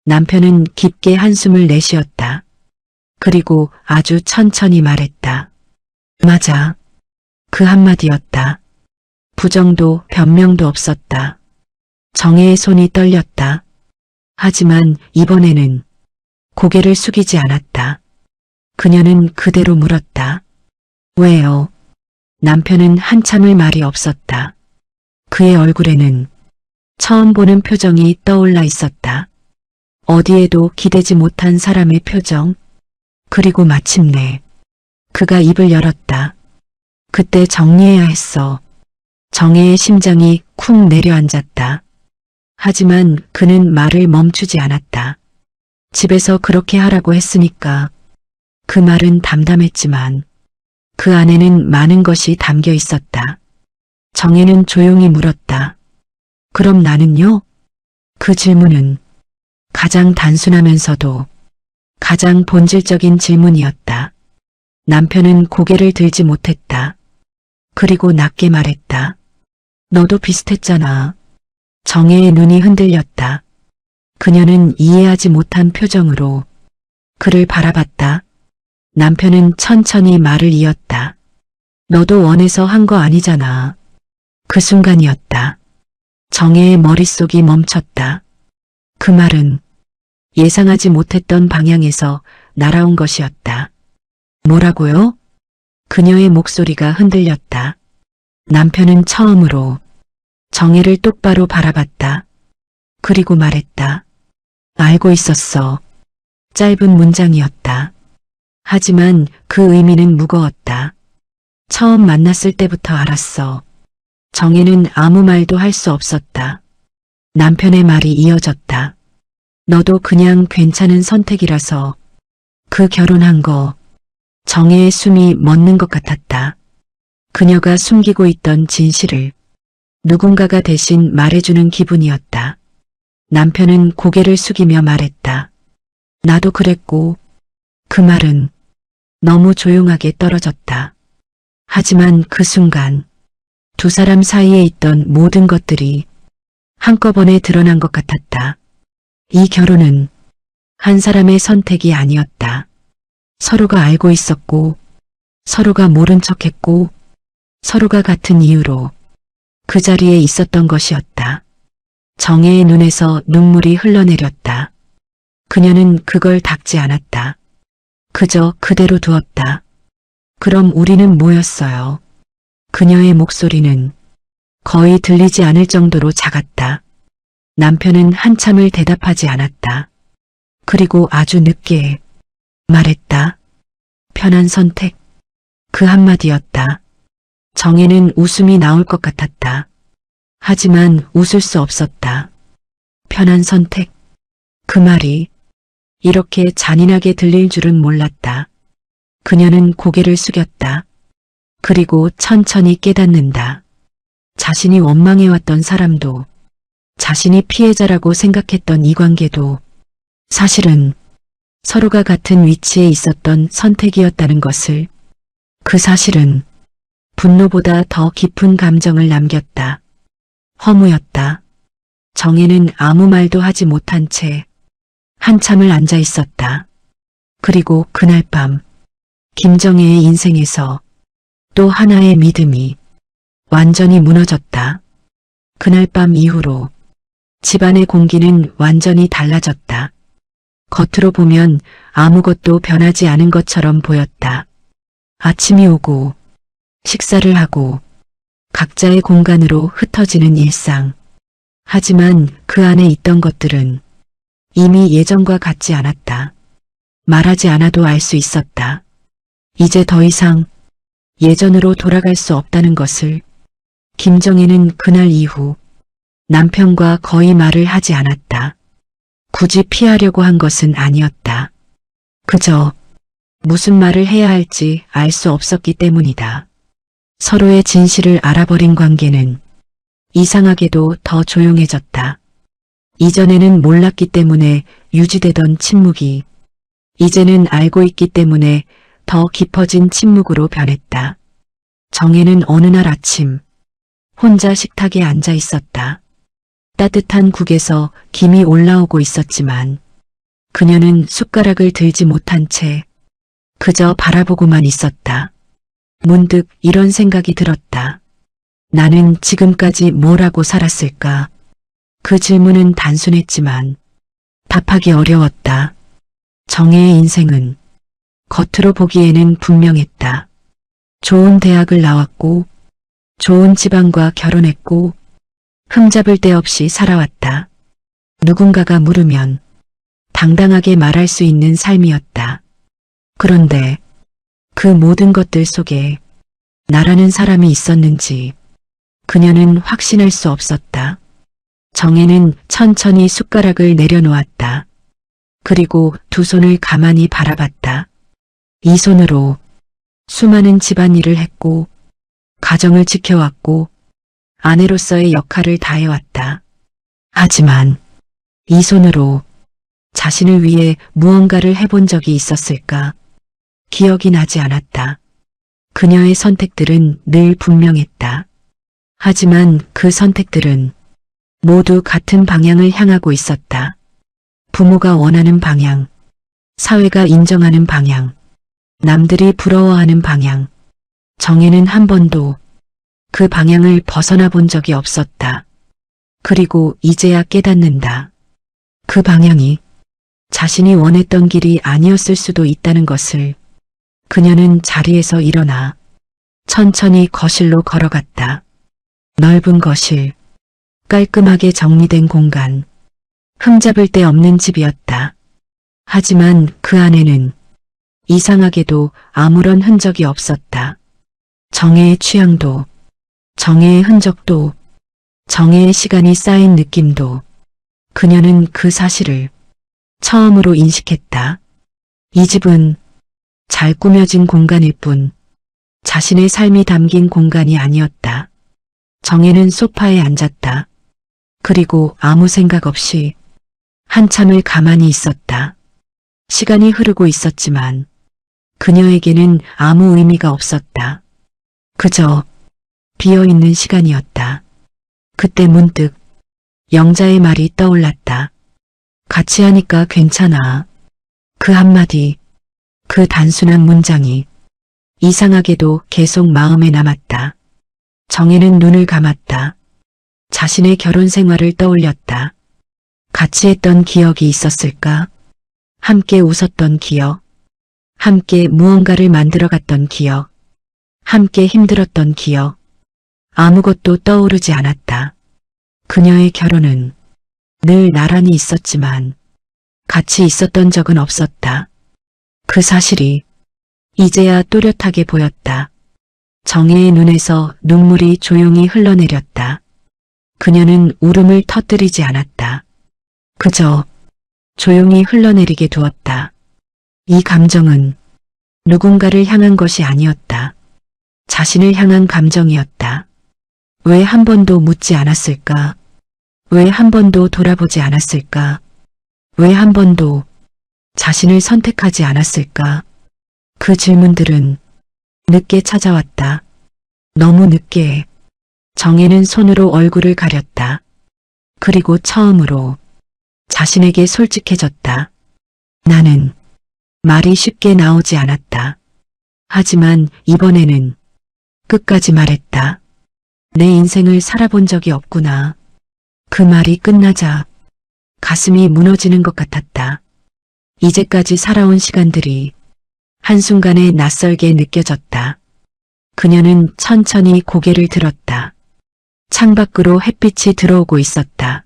남편은 깊게 한숨을 내쉬었다. 그리고 아주 천천히 말했다. 맞아. 그 한마디였다. 부정도 변명도 없었다. 정혜의 손이 떨렸다. 하지만 이번에는 고개를 숙이지 않았다. 그녀는 그대로 물었다. 왜요? 남편은 한참을 말이 없었다. 그의 얼굴에는 처음 보는 표정이 떠올라 있었다. 어디에도 기대지 못한 사람의 표정. 그리고 마침내 그가 입을 열었다. 그때 정리해야 했어. 정혜의 심장이 쿵 내려앉았다. 하지만 그는 말을 멈추지 않았다. 집에서 그렇게 하라고 했으니까. 그 말은 담담했지만 그 안에는 많은 것이 담겨 있었다. 정혜는 조용히 물었다. 그럼 나는요? 그 질문은 가장 단순하면서도 가장 본질적인 질문이었다. 남편은 고개를 들지 못했다. 그리고 낮게 말했다. 너도 비슷했잖아. 정혜의 눈이 흔들렸다. 그녀는 이해하지 못한 표정으로 그를 바라봤다. 남편은 천천히 말을 이었다. 너도 원해서 한 거 아니잖아. 그 순간이었다. 정혜의 머릿속이 멈췄다. 그 말은 예상하지 못했던 방향에서 날아온 것이었다. 뭐라고요? 그녀의 목소리가 흔들렸다. 남편은 처음으로 정혜를 똑바로 바라봤다. 그리고 말했다. 알고 있었어. 짧은 문장이었다. 하지만 그 의미는 무거웠다. 처음 만났을 때부터 알았어. 정혜는 아무 말도 할 수 없었다. 남편의 말이 이어졌다. 너도 그냥 괜찮은 선택이라서. 그 결혼한 거. 정혜의 숨이 멎는 것 같았다. 그녀가 숨기고 있던 진실을 누군가가 대신 말해주는 기분이었다. 남편은 고개를 숙이며 말했다. 나도 그랬고. 그 말은 너무 조용하게 떨어졌다. 하지만 그 순간 두 사람 사이에 있던 모든 것들이 한꺼번에 드러난 것 같았다. 이 결혼은 한 사람의 선택이 아니었다. 서로가 알고 있었고, 서로가 모른 척했고, 서로가 같은 이유로 그 자리에 있었던 것이었다. 정혜의 눈에서 눈물이 흘러내렸다. 그녀는 그걸 닦지 않았다. 그저 그대로 두었다. 그럼 우리는 뭐였어요? 그녀의 목소리는 거의 들리지 않을 정도로 작았다. 남편은 한참을 대답하지 않았다. 그리고 아주 늦게 말했다. 편한 선택. 그 한마디였다. 정혜는 웃음이 나올 것 같았다. 하지만 웃을 수 없었다. 편한 선택. 그 말이 이렇게 잔인하게 들릴 줄은 몰랐다. 그녀는 고개를 숙였다. 그리고 천천히 깨닫는다. 자신이 원망해왔던 사람도, 자신이 피해자라고 생각했던 이 관계도 사실은 서로가 같은 위치에 있었던 선택이었다는 것을. 그 사실은 분노보다 더 깊은 감정을 남겼다. 허무였다. 정혜는 아무 말도 하지 못한 채 한참을 앉아 있었다. 그리고 그날 밤 김정혜의 인생에서 또 하나의 믿음이 완전히 무너졌다. 그날 밤 이후로 집안의 공기는 완전히 달라졌다. 겉으로 보면 아무것도 변하지 않은 것처럼 보였다. 아침이 오고 식사를 하고 각자의 공간으로 흩어지는 일상. 하지만 그 안에 있던 것들은 이미 예전과 같지 않았다. 말하지 않아도 알 수 있었다. 이제 더 이상 예전으로 돌아갈 수 없다는 것을. 김정혜는 그날 이후 남편과 거의 말을 하지 않았다. 굳이 피하려고 한 것은 아니었다. 그저 무슨 말을 해야 할지 알 수 없었기 때문이다. 서로의 진실을 알아버린 관계는 이상하게도 더 조용해졌다. 이전에는 몰랐기 때문에 유지되던 침묵이 이제는 알고 있기 때문에 더 깊어진 침묵으로 변했다. 정혜는 어느 날 아침 혼자 식탁에 앉아 있었다. 따뜻한 국에서 김이 올라오고 있었지만 그녀는 숟가락을 들지 못한 채 그저 바라보고만 있었다. 문득 이런 생각이 들었다. 나는 지금까지 뭘 하고 살았을까? 그 질문은 단순했지만 답하기 어려웠다. 정혜의 인생은 겉으로 보기에는 분명했다. 좋은 대학을 나왔고 좋은 집안과 결혼했고 흠잡을 데 없이 살아왔다. 누군가가 물으면 당당하게 말할 수 있는 삶이었다. 그런데 그 모든 것들 속에 나라는 사람이 있었는지 그녀는 확신할 수 없었다. 정혜는 천천히 숟가락을 내려놓았다. 그리고 두 손을 가만히 바라봤다. 이 손으로 수많은 집안일을 했고 가정을 지켜왔고 아내로서의 역할을 다해왔다. 하지만 이 손으로 자신을 위해 무언가를 해본 적이 있었을까? 기억이 나지 않았다. 그녀의 선택들은 늘 분명했다. 하지만 그 선택들은 모두 같은 방향을 향하고 있었다. 부모가 원하는 방향, 사회가 인정하는 방향, 남들이 부러워하는 방향. 정혜는 한 번도 그 방향을 벗어나 본 적이 없었다. 그리고 이제야 깨닫는다. 그 방향이 자신이 원했던 길이 아니었을 수도 있다는 것을. 그녀는 자리에서 일어나 천천히 거실로 걸어갔다. 넓은 거실, 깔끔하게 정리된 공간, 흠잡을 데 없는 집이었다. 하지만 그 안에는 이상하게도 아무런 흔적이 없었다. 정혜의 취향도, 정혜의 흔적도, 정혜의 시간이 쌓인 느낌도. 그녀는 그 사실을 처음으로 인식했다. 이 집은 잘 꾸며진 공간일 뿐 자신의 삶이 담긴 공간이 아니었다. 정혜는 소파에 앉았다. 그리고 아무 생각 없이 한참을 가만히 있었다. 시간이 흐르고 있었지만 그녀에게는 아무 의미가 없었다. 그저 비어있는 시간이었다. 그때 문득 영자의 말이 떠올랐다. 같이 하니까 괜찮아. 그 한마디, 그 단순한 문장이 이상하게도 계속 마음에 남았다. 정혜는 눈을 감았다. 자신의 결혼 생활을 떠올렸다. 같이 했던 기억이 있었을까? 함께 웃었던 기억, 함께 무언가를 만들어갔던 기억, 함께 힘들었던 기억. 아무것도 떠오르지 않았다. 그녀의 결혼은 늘 나란히 있었지만 같이 있었던 적은 없었다. 그 사실이 이제야 또렷하게 보였다. 정혜의 눈에서 눈물이 조용히 흘러내렸다. 그녀는 울음을 터뜨리지 않았다. 그저 조용히 흘러내리게 두었다. 이 감정은 누군가를 향한 것이 아니었다. 자신을 향한 감정이었다. 왜 한 번도 묻지 않았을까? 왜 한 번도 돌아보지 않았을까? 왜 한 번도 자신을 선택하지 않았을까? 그 질문들은 늦게 찾아왔다. 너무 늦게. 정혜는 손으로 얼굴을 가렸다. 그리고 처음으로 자신에게 솔직해졌다. 나는 말이 쉽게 나오지 않았다. 하지만 이번에는 끝까지 말했다. 내 인생을 살아본 적이 없구나. 그 말이 끝나자 가슴이 무너지는 것 같았다. 이제까지 살아온 시간들이 한순간에 낯설게 느껴졌다. 그녀는 천천히 고개를 들었다. 창밖으로 햇빛이 들어오고 있었다.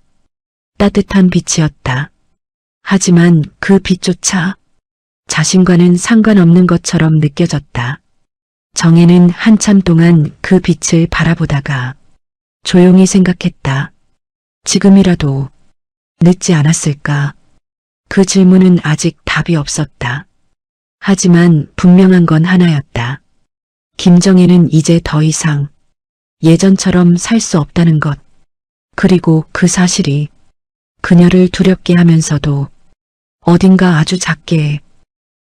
따뜻한 빛이었다. 하지만 그 빛조차 자신과는 상관없는 것처럼 느껴졌다. 정혜는 한참 동안 그 빛을 바라보다가 조용히 생각했다. 지금이라도 늦지 않았을까? 그 질문은 아직 답이 없었다. 하지만 분명한 건 하나였다. 김정혜는 이제 더 이상 예전처럼 살 수 없다는 것. 그리고 그 사실이 그녀를 두렵게 하면서도 어딘가 아주 작게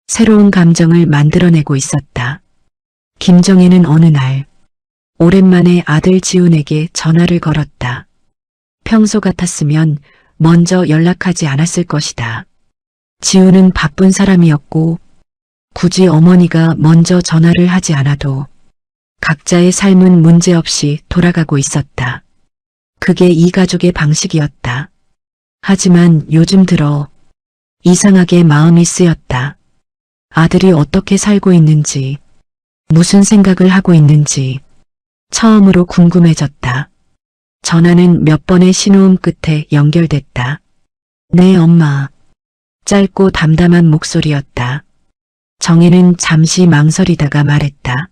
새로운 감정을 만들어내고 있었다. 김정혜는 어느 날 오랜만에 아들 지훈에게 전화를 걸었다. 평소 같았으면 먼저 연락하지 않았을 것이다. 지훈은 바쁜 사람이었고 굳이 어머니가 먼저 전화를 하지 않아도 각자의 삶은 문제없이 돌아가고 있었다. 그게 이 가족의 방식이었다. 하지만 요즘 들어 이상하게 마음이 쓰였다. 아들이 어떻게 살고 있는지, 무슨 생각을 하고 있는지 처음으로 궁금해졌다. 전화는 몇 번의 신호음 끝에 연결됐다. 네, 엄마. 짧고 담담한 목소리였다. 정혜는 잠시 망설이다가 말했다.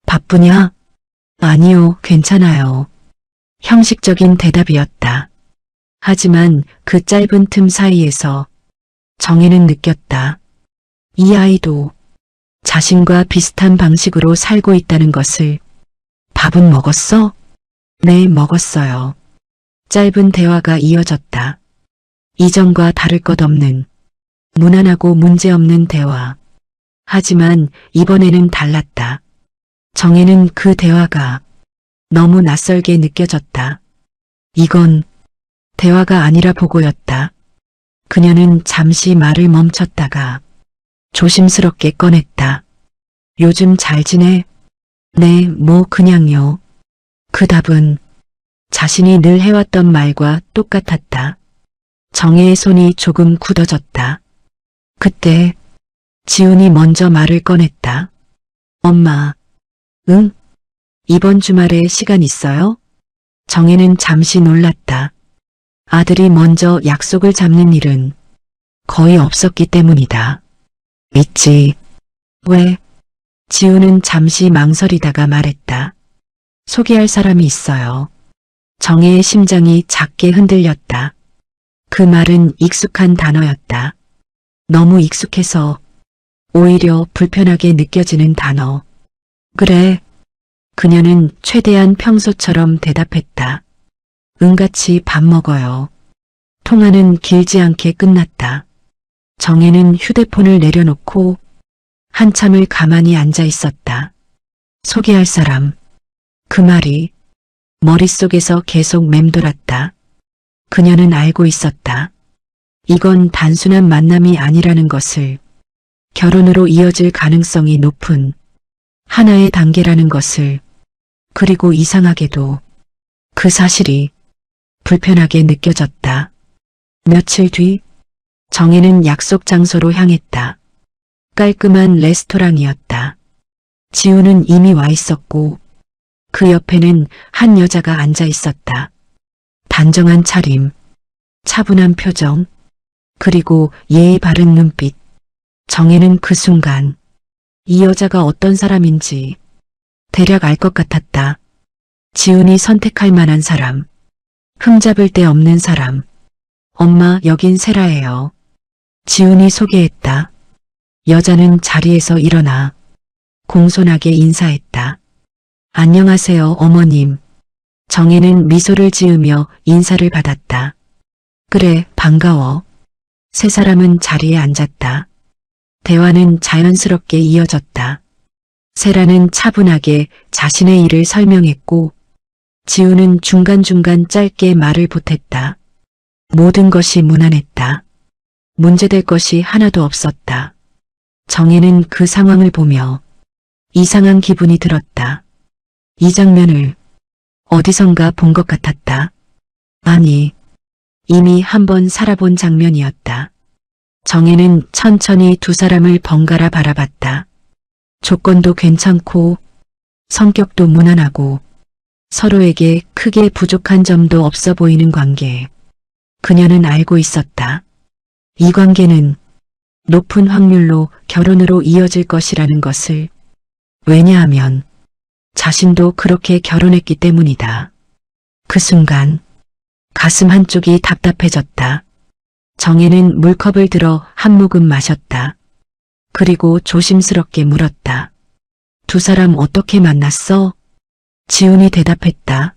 바쁘냐? 아니요, 괜찮아요. 형식적인 대답이었다. 하지만 그 짧은 틈 사이에서 정혜는 느꼈다. 이 아이도 자신과 비슷한 방식으로 살고 있다는 것을. 밥은 먹었어? 네, 먹었어요. 짧은 대화가 이어졌다. 이전과 다를 것 없는 무난하고 문제없는 대화. 하지만 이번에는 달랐다. 정혜는 그 대화가 너무 낯설게 느껴졌다. 이건 대화가 아니라 보고였다. 그녀는 잠시 말을 멈췄다가 조심스럽게 꺼냈다. 요즘 잘 지내? 네, 뭐 그냥요. 그 답은 자신이 늘 해왔던 말과 똑같았다. 정혜의 손이 조금 굳어졌다. 그때 지훈이 먼저 말을 꺼냈다. 엄마, 응? 이번 주말에 시간 있어요? 정혜는 잠시 놀랐다. 아들이 먼저 약속을 잡는 일은 거의 없었기 때문이다. 있지. 왜? 지훈은 잠시 망설이다가 말했다. 소개할 사람이 있어요. 정혜의 심장이 작게 흔들렸다. 그 말은 익숙한 단어였다. 너무 익숙해서 오히려 불편하게 느껴지는 단어. 그래. 그녀는 최대한 평소처럼 대답했다. 은같이 밥 먹어요. 통화는 길지 않게 끝났다. 정혜는 휴대폰을 내려놓고 한참을 가만히 앉아 있었다. 소개할 사람. 그 말이 머릿속에서 계속 맴돌았다. 그녀는 알고 있었다. 이건 단순한 만남이 아니라는 것을, 결혼으로 이어질 가능성이 높은 하나의 단계라는 것을, 그리고 이상하게도 그 사실이 불편하게 느껴졌다. 며칠 뒤 정혜는 약속 장소로 향했다. 깔끔한 레스토랑이었다. 지우는 이미 와 있었고 그 옆에는 한 여자가 앉아 있었다. 단정한 차림, 차분한 표정, 그리고 예의 바른 눈빛. 정혜는 그 순간 이 여자가 어떤 사람인지 대략 알 것 같았다. 지훈이 선택할 만한 사람, 흠잡을 데 없는 사람. 엄마, 여긴 세라예요. 지훈이 소개했다. 여자는 자리에서 일어나 공손하게 인사했다. 안녕하세요, 어머님. 정혜는 미소를 지으며 인사를 받았다. 그래, 반가워. 세 사람은 자리에 앉았다. 대화는 자연스럽게 이어졌다. 세라는 차분하게 자신의 일을 설명했고 지우는 중간중간 짧게 말을 보탰다. 모든 것이 무난했다. 문제될 것이 하나도 없었다. 정혜는 그 상황을 보며 이상한 기분이 들었다. 이 장면을 어디선가 본 것 같았다. 아니, 이미 한번 살아본 장면이었다. 정혜는 천천히 두 사람을 번갈아 바라봤다. 조건도 괜찮고 성격도 무난하고 서로에게 크게 부족한 점도 없어 보이는 관계. 그녀는 알고 있었다. 이 관계는 높은 확률로 결혼으로 이어질 것이라는 것을. 왜냐하면 자신도 그렇게 결혼했기 때문이다. 그 순간 가슴 한쪽이 답답해졌다. 정혜는 물컵을 들어 한 모금 마셨다. 그리고 조심스럽게 물었다. 두 사람 어떻게 만났어? 지훈이 대답했다.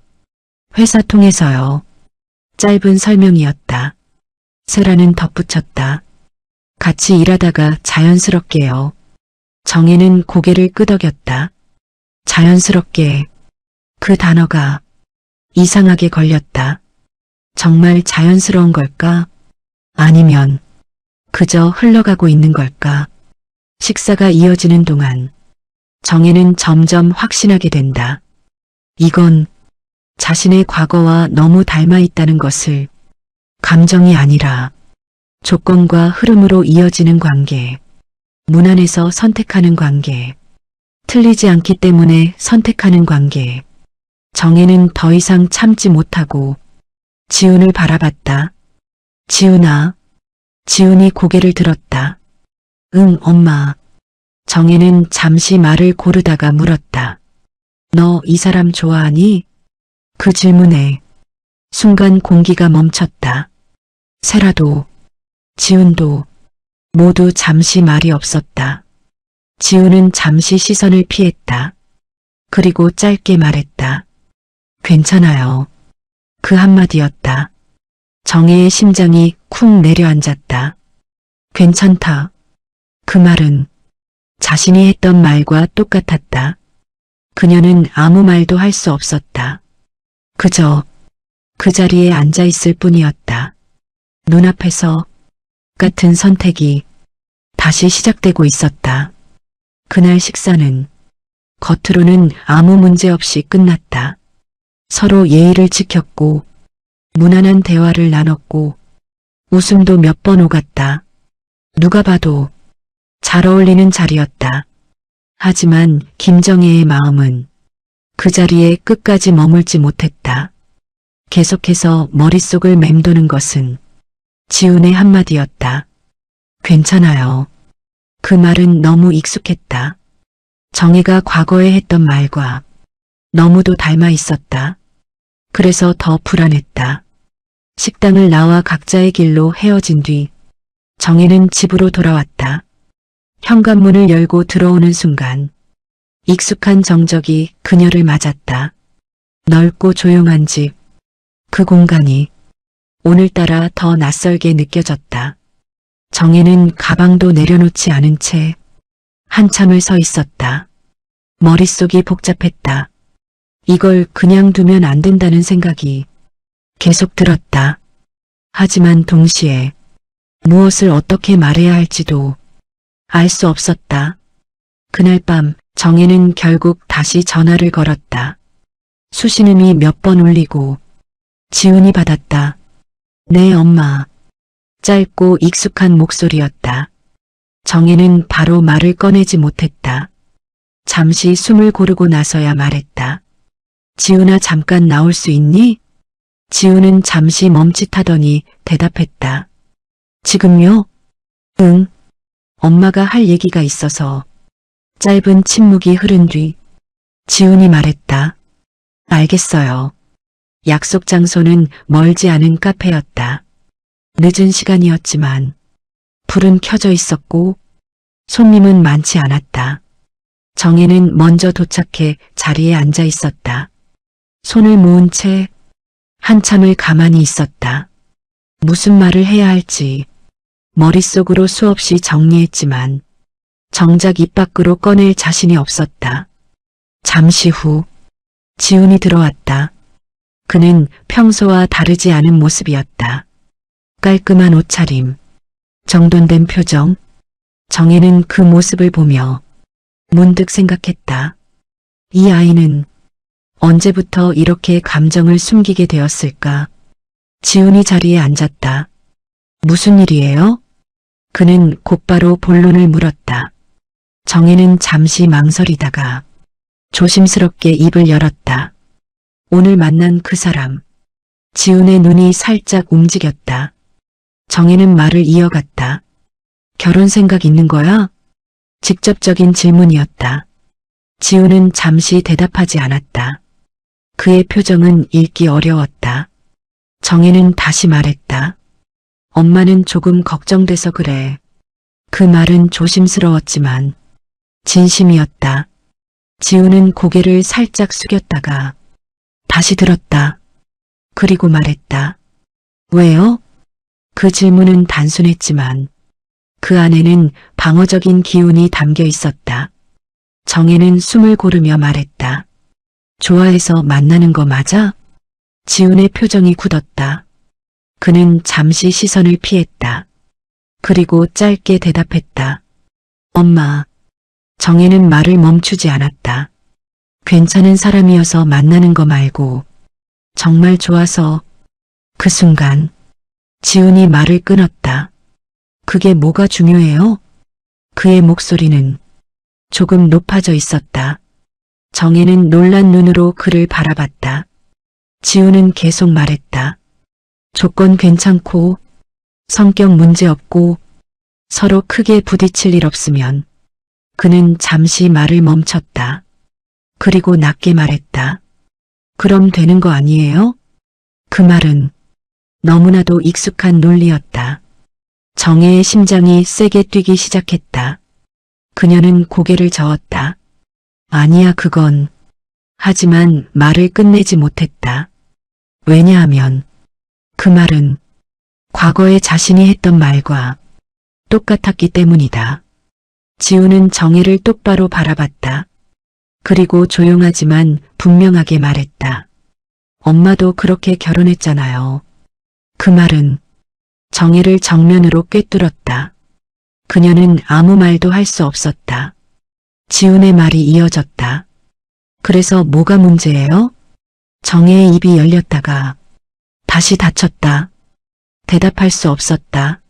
회사 통해서요. 짧은 설명이었다. 세라는 덧붙였다. 같이 일하다가 자연스럽게요. 정혜는 고개를 끄덕였다. 자연스럽게. 그 단어가 이상하게 걸렸다. 정말 자연스러운 걸까? 아니면 그저 흘러가고 있는 걸까? 식사가 이어지는 동안 정혜는 점점 확신하게 된다. 이건 자신의 과거와 너무 닮아 있다는 것을. 감정이 아니라 조건과 흐름으로 이어지는 관계. 무난해서 선택하는 관계. 틀리지 않기 때문에 선택하는 관계. 정혜는 더 이상 참지 못하고 지훈을 바라봤다. 지훈아. 지훈이 고개를 들었다. 응, 엄마. 정혜는 잠시 말을 고르다가 물었다. 너 이 사람 좋아하니? 그 질문에 순간 공기가 멈췄다. 세라도, 지훈도 모두 잠시 말이 없었다. 지훈은 잠시 시선을 피했다. 그리고 짧게 말했다. 괜찮아요. 그 한마디였다. 정혜의 심장이 쿵 내려앉았다. 괜찮다. 그 말은 자신이 했던 말과 똑같았다. 그녀는 아무 말도 할 수 없었다. 그저 그 자리에 앉아 있을 뿐이었다. 눈앞에서 같은 선택이 다시 시작되고 있었다. 그날 식사는 겉으로는 아무 문제 없이 끝났다. 서로 예의를 지켰고 무난한 대화를 나눴고 웃음도 몇 번 오갔다. 누가 봐도 잘 어울리는 자리였다. 하지만 김정혜의 마음은 그 자리에 끝까지 머물지 못했다. 계속해서 머릿속을 맴도는 것은 지훈의 한마디였다. 괜찮아요. 그 말은 너무 익숙했다. 정혜가 과거에 했던 말과 너무도 닮아 있었다. 그래서 더 불안했다. 식당을 나와 각자의 길로 헤어진 뒤 정혜는 집으로 돌아왔다. 현관문을 열고 들어오는 순간 익숙한 정적이 그녀를 맞았다. 넓고 조용한 집, 그 공간이 오늘따라 더 낯설게 느껴졌다. 정혜는 가방도 내려놓지 않은 채 한참을 서 있었다. 머릿속이 복잡했다. 이걸 그냥 두면 안 된다는 생각이 계속 들었다. 하지만 동시에 무엇을 어떻게 말해야 할지도 알 수 없었다. 그날 밤 정혜는 결국 다시 전화를 걸었다. 수신음이 몇 번 울리고 지훈이 받았다. 네, 엄마. 짧고 익숙한 목소리였다. 정혜는 바로 말을 꺼내지 못했다. 잠시 숨을 고르고 나서야 말했다. 지훈아, 잠깐 나올 수 있니? 지훈은 잠시 멈칫하더니 대답했다. 지금요? 응. 엄마가 할 얘기가 있어서. 짧은 침묵이 흐른 뒤 지훈이 말했다. 알겠어요. 약속 장소는 멀지 않은 카페였다. 늦은 시간이었지만 불은 켜져 있었고 손님은 많지 않았다. 정혜는 먼저 도착해 자리에 앉아 있었다. 손을 모은 채 한참을 가만히 있었다. 무슨 말을 해야 할지 머릿속으로 수없이 정리했지만 정작 입 밖으로 꺼낼 자신이 없었다. 잠시 후 지훈이 들어왔다. 그는 평소와 다르지 않은 모습이었다. 깔끔한 옷차림, 정돈된 표정. 정혜는 그 모습을 보며 문득 생각했다. 이 아이는 언제부터 이렇게 감정을 숨기게 되었을까? 지훈이 자리에 앉았다. 무슨 일이에요? 그는 곧바로 본론을 물었다. 정혜는 잠시 망설이다가 조심스럽게 입을 열었다. 오늘 만난 그 사람. 지훈의 눈이 살짝 움직였다. 정혜는 말을 이어갔다. 결혼 생각 있는 거야? 직접적인 질문이었다. 지훈은 잠시 대답하지 않았다. 그의 표정은 읽기 어려웠다. 정혜는 다시 말했다. 엄마는 조금 걱정돼서 그래. 그 말은 조심스러웠지만 진심이었다. 지훈은 고개를 살짝 숙였다가 다시 들었다. 그리고 말했다. 왜요? 그 질문은 단순했지만 그 안에는 방어적인 기운이 담겨 있었다. 정혜는 숨을 고르며 말했다. 좋아해서 만나는 거 맞아? 지훈의 표정이 굳었다. 그는 잠시 시선을 피했다. 그리고 짧게 대답했다. 엄마. 정혜는 말을 멈추지 않았다. 괜찮은 사람이어서 만나는 거 말고 정말 좋아서. 그 순간 지훈이 말을 끊었다. 그게 뭐가 중요해요? 그의 목소리는 조금 높아져 있었다. 정혜는 놀란 눈으로 그를 바라봤다. 지훈은 계속 말했다. 조건 괜찮고 성격 문제없고 서로 크게 부딪힐 일 없으면. 그는 잠시 말을 멈췄다. 그리고 낮게 말했다. 그럼 되는 거 아니에요? 그 말은 너무나도 익숙한 논리였다. 정혜의 심장이 세게 뛰기 시작했다. 그녀는 고개를 저었다. 아니야, 그건. 하지만 말을 끝내지 못했다. 왜냐하면 그 말은 과거에 자신이 했던 말과 똑같았기 때문이다. 지훈은 정혜를 똑바로 바라봤다. 그리고 조용하지만 분명하게 말했다. 엄마도 그렇게 결혼했잖아요. 그 말은 정혜를 정면으로 꿰뚫었다. 그녀는 아무 말도 할 수 없었다. 지훈의 말이 이어졌다. 그래서 뭐가 문제예요? 정혜의 입이 열렸다가 다시 닫혔다. 대답할 수 없었다.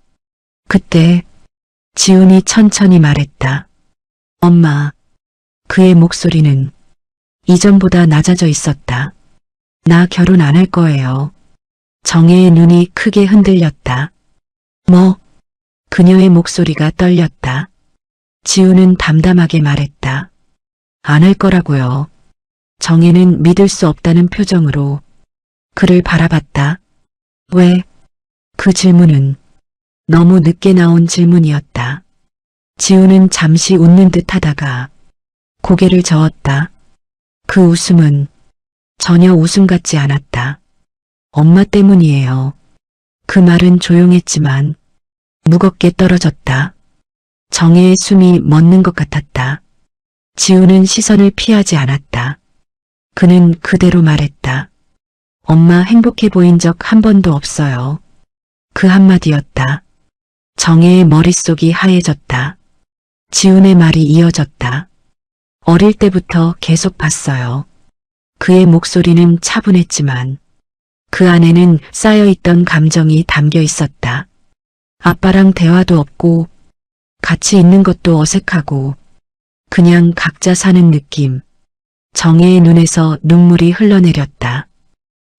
그때 지훈이 천천히 말했다. 엄마. 그의 목소리는 이전보다 낮아져 있었다. 나 결혼 안 할 거예요. 정혜의 눈이 크게 흔들렸다. 뭐? 그녀의 목소리가 떨렸다. 지훈은 담담하게 말했다. 안 할 거라고요. 정혜는 믿을 수 없다는 표정으로 그를 바라봤다. 왜? 그 질문은 너무 늦게 나온 질문이었다. 지훈은 잠시 웃는 듯 하다가 고개를 저었다. 그 웃음은 전혀 웃음 같지 않았다. 엄마 때문이에요. 그 말은 조용했지만 무겁게 떨어졌다. 정혜의 숨이 멎는 것 같았다. 지훈은 시선을 피하지 않았다. 그는 그대로 말했다. 엄마 행복해 보인 적 한 번도 없어요. 그 한마디였다. 정혜의 머릿속이 하얘졌다. 지훈의 말이 이어졌다. 어릴 때부터 계속 봤어요. 그의 목소리는 차분했지만 그 안에는 쌓여있던 감정이 담겨 있었다. 아빠랑 대화도 없고 같이 있는 것도 어색하고 그냥 각자 사는 느낌. 정혜의 눈에서 눈물이 흘러내렸다.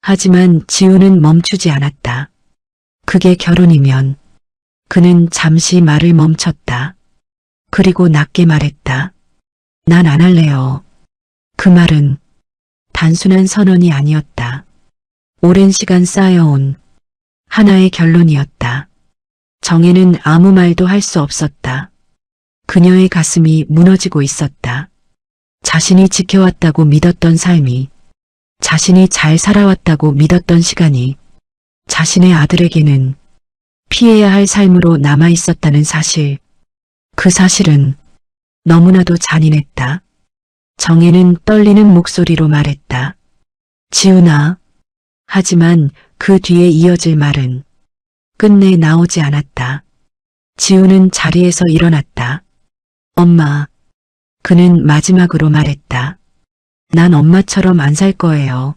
하지만 지우는 멈추지 않았다. 그게 결혼이면 그는 잠시 말을 멈췄다. 그리고 낮게 말했다. 난 안 할래요. 그 말은 단순한 선언이 아니었다. 오랜 시간 쌓여온 하나의 결론이었다. 정혜는 아무 말도 할 수 없었다. 그녀의 가슴이 무너지고 있었다. 자신이 지켜왔다고 믿었던 삶이, 자신이 잘 살아왔다고 믿었던 시간이 자신의 아들에게는 피해야 할 삶으로 남아 있었다는 사실. 그 사실은 너무나도 잔인했다. 정혜는 떨리는 목소리로 말했다. 지훈아. 하지만 그 뒤에 이어질 말은 끝내 나오지 않았다. 지훈은 자리에서 일어났다. 엄마. 그는 마지막으로 말했다. 난 엄마처럼 안 살 거예요.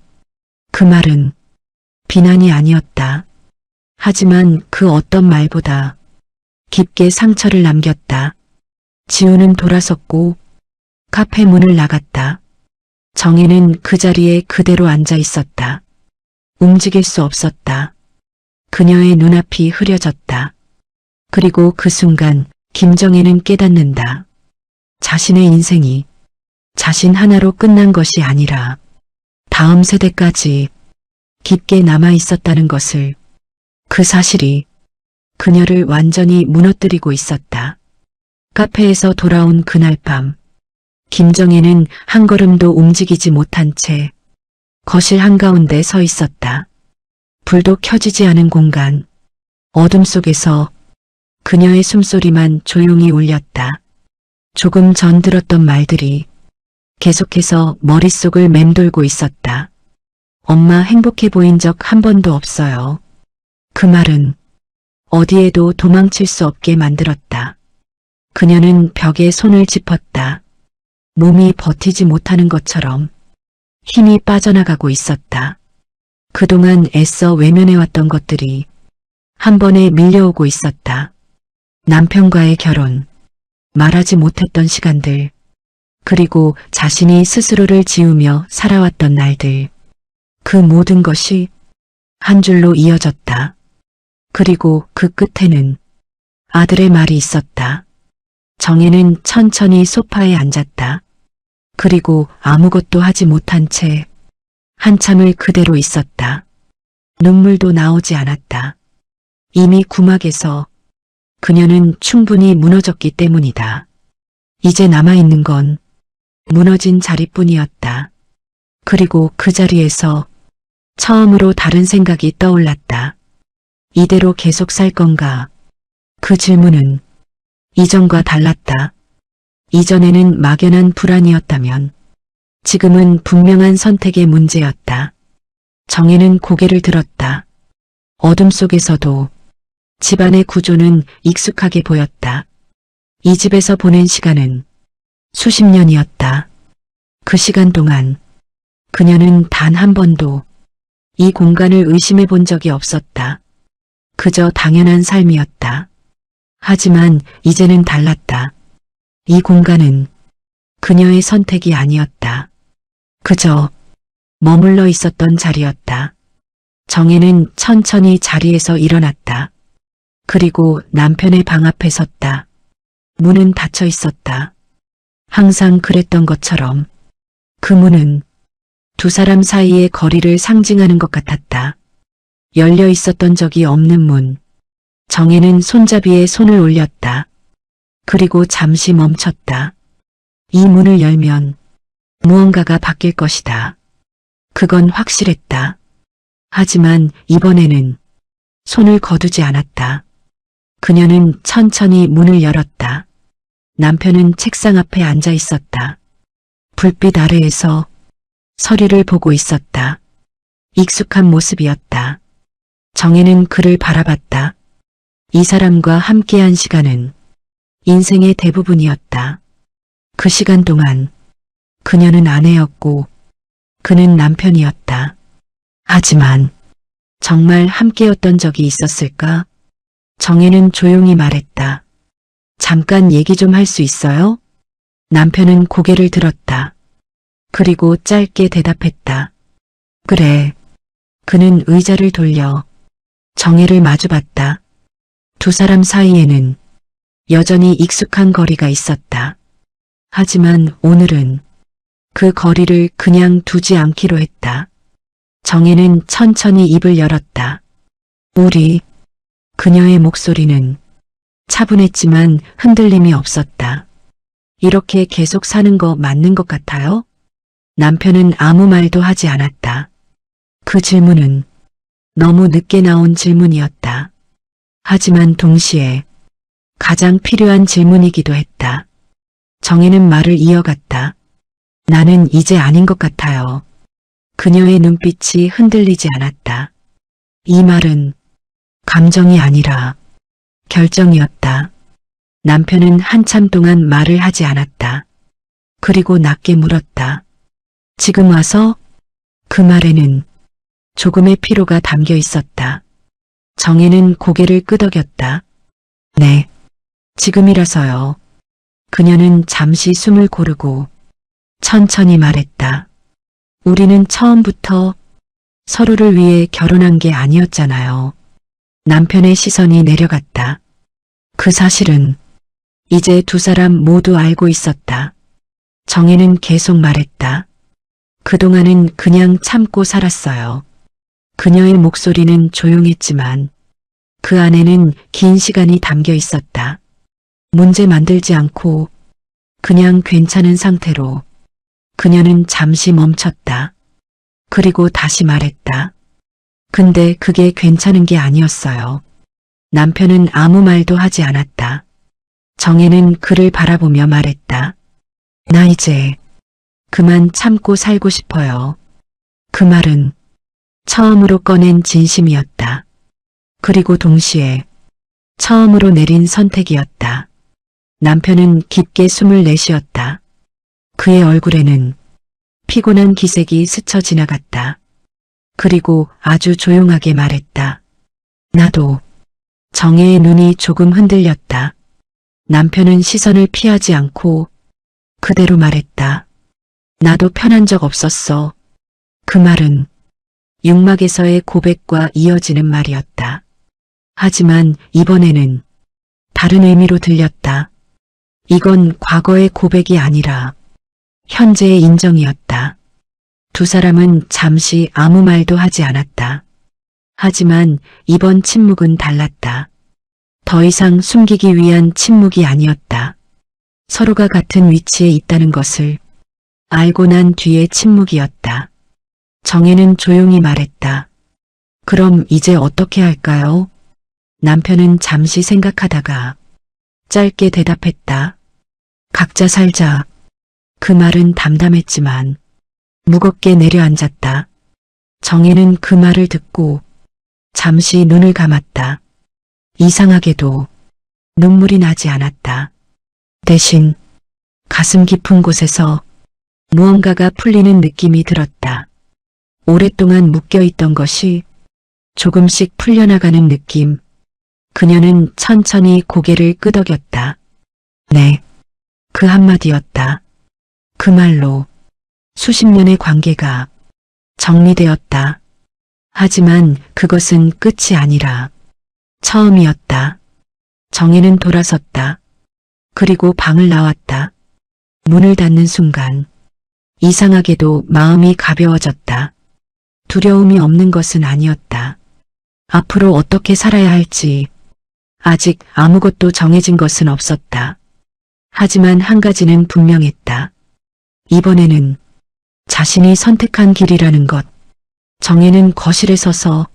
그 말은 비난이 아니었다. 하지만 그 어떤 말보다 깊게 상처를 남겼다. 지우는 돌아섰고 카페 문을 나갔다. 정혜는 그 자리에 그대로 앉아 있었다. 움직일 수 없었다. 그녀의 눈앞이 흐려졌다. 그리고 그 순간 김정혜는 깨닫는다. 자신의 인생이 자신 하나로 끝난 것이 아니라 다음 세대까지 깊게 남아 있었다는 것을. 그 사실이 그녀를 완전히 무너뜨리고 있었다. 카페에서 돌아온 그날 밤, 김정혜는 한 걸음도 움직이지 못한 채 거실 한가운데 서 있었다. 불도 켜지지 않은 공간, 어둠 속에서 그녀의 숨소리만 조용히 울렸다. 조금 전 들었던 말들이 계속해서 머릿속을 맴돌고 있었다. 엄마 행복해 보인 적 한 번도 없어요. 그 말은 어디에도 도망칠 수 없게 만들었다. 그녀는 벽에 손을 짚었다. 몸이 버티지 못하는 것처럼 힘이 빠져나가고 있었다. 그동안 애써 외면해왔던 것들이 한 번에 밀려오고 있었다. 남편과의 결혼, 말하지 못했던 시간들, 그리고 자신이 스스로를 지우며 살아왔던 날들. 그 모든 것이 한 줄로 이어졌다. 그리고 그 끝에는 아들의 말이 있었다. 정혜는 천천히 소파에 앉았다. 그리고 아무것도 하지 못한 채 한참을 그대로 있었다. 눈물도 나오지 않았다. 이미 구막에서 그녀는 충분히 무너졌기 때문이다. 이제 남아있는 건 무너진 자리뿐이었다. 그리고 그 자리에서 처음으로 다른 생각이 떠올랐다. 이대로 계속 살 건가? 그 질문은 이전과 달랐다. 이전에는 막연한 불안이었다면 지금은 분명한 선택의 문제였다. 정혜는 고개를 들었다. 어둠 속에서도 집안의 구조는 익숙하게 보였다. 이 집에서 보낸 시간은 수십 년이었다. 그 시간 동안 그녀는 단 한 번도 이 공간을 의심해 본 적이 없었다. 그저 당연한 삶이었다. 하지만 이제는 달랐다. 이 공간은 그녀의 선택이 아니었다. 그저 머물러 있었던 자리였다. 정혜는 천천히 자리에서 일어났다. 그리고 남편의 방 앞에 섰다. 문은 닫혀 있었다. 항상 그랬던 것처럼 그 문은 두 사람 사이의 거리를 상징하는 것 같았다. 열려 있었던 적이 없는 문. 정혜는 손잡이에 손을 올렸다. 그리고 잠시 멈췄다. 이 문을 열면 무언가가 바뀔 것이다. 그건 확실했다. 하지만 이번에는 손을 거두지 않았다. 그녀는 천천히 문을 열었다. 남편은 책상 앞에 앉아 있었다. 불빛 아래에서 서리를 보고 있었다. 익숙한 모습이었다. 정혜는 그를 바라봤다. 이 사람과 함께한 시간은 인생의 대부분이었다. 그 시간 동안 그녀는 아내였고 그는 남편이었다. 하지만 정말 함께였던 적이 있었을까? 정혜는 조용히 말했다. 잠깐 얘기 좀 할 수 있어요? 남편은 고개를 들었다. 그리고 짧게 대답했다. 그래. 그는 의자를 돌려 정혜를 마주봤다. 두 사람 사이에는 여전히 익숙한 거리가 있었다. 하지만 오늘은 그 거리를 그냥 두지 않기로 했다. 정혜는 천천히 입을 열었다. 우리, 그녀의 목소리는 차분했지만 흔들림이 없었다. 이렇게 계속 사는 거 맞는 것 같아요? 남편은 아무 말도 하지 않았다. 그 질문은 너무 늦게 나온 질문이었다. 하지만 동시에 가장 필요한 질문이기도 했다. 정혜는 말을 이어갔다. 나는 이제 아닌 것 같아요. 그녀의 눈빛이 흔들리지 않았다. 이 말은 감정이 아니라 결정이었다. 남편은 한참 동안 말을 하지 않았다. 그리고 낮게 물었다. 지금 와서? 그 말에는 조금의 피로가 담겨 있었다. 정혜는 고개를 끄덕였다. 네, 지금이라서요. 그녀는 잠시 숨을 고르고 천천히 말했다. 우리는 처음부터 서로를 위해 결혼한 게 아니었잖아요. 남편의 시선이 내려갔다. 그 사실은 이제 두 사람 모두 알고 있었다. 정혜는 계속 말했다. 그동안은 그냥 참고 살았어요. 그녀의 목소리는 조용했지만 그 안에는 긴 시간이 담겨 있었다. 문제 만들지 않고 그냥 괜찮은 상태로. 그녀는 잠시 멈췄다. 그리고 다시 말했다. 근데 그게 괜찮은 게 아니었어요. 남편은 아무 말도 하지 않았다. 정혜는 그를 바라보며 말했다. 나 이제 그만 참고 살고 싶어요. 그 말은 처음으로 꺼낸 진심이었다. 그리고 동시에 처음으로 내린 선택이었다. 남편은 깊게 숨을 내쉬었다. 그의 얼굴에는 피곤한 기색이 스쳐 지나갔다. 그리고 아주 조용하게 말했다. 나도. 정혜의 눈이 조금 흔들렸다. 남편은 시선을 피하지 않고 그대로 말했다. 나도 편한 적 없었어. 그 말은 육막에서의 고백과 이어지는 말이었다. 하지만 이번에는 다른 의미로 들렸다. 이건 과거의 고백이 아니라 현재의 인정이었다. 두 사람은 잠시 아무 말도 하지 않았다. 하지만 이번 침묵은 달랐다. 더 이상 숨기기 위한 침묵이 아니었다. 서로가 같은 위치에 있다는 것을 알고 난 뒤의 침묵이었다. 정혜는 조용히 말했다. 그럼 이제 어떻게 할까요? 남편은 잠시 생각하다가 짧게 대답했다. 각자 살자. 그 말은 담담했지만 무겁게 내려앉았다. 정혜는 그 말을 듣고 잠시 눈을 감았다. 이상하게도 눈물이 나지 않았다. 대신 가슴 깊은 곳에서 무언가가 풀리는 느낌이 들었다. 오랫동안 묶여있던 것이 조금씩 풀려나가는 느낌. 그녀는 천천히 고개를 끄덕였다. 네, 그 한마디였다. 그 말로 수십 년의 관계가 정리되었다. 하지만 그것은 끝이 아니라 처음이었다. 정혜는 돌아섰다. 그리고 방을 나왔다. 문을 닫는 순간 이상하게도 마음이 가벼워졌다. 두려움이 없는 것은 아니었다. 앞으로 어떻게 살아야 할지 아직 아무것도 정해진 것은 없었다. 하지만 한 가지는 분명했다. 이번에는 자신이 선택한 길이라는 것. 정혜는 거실에 서서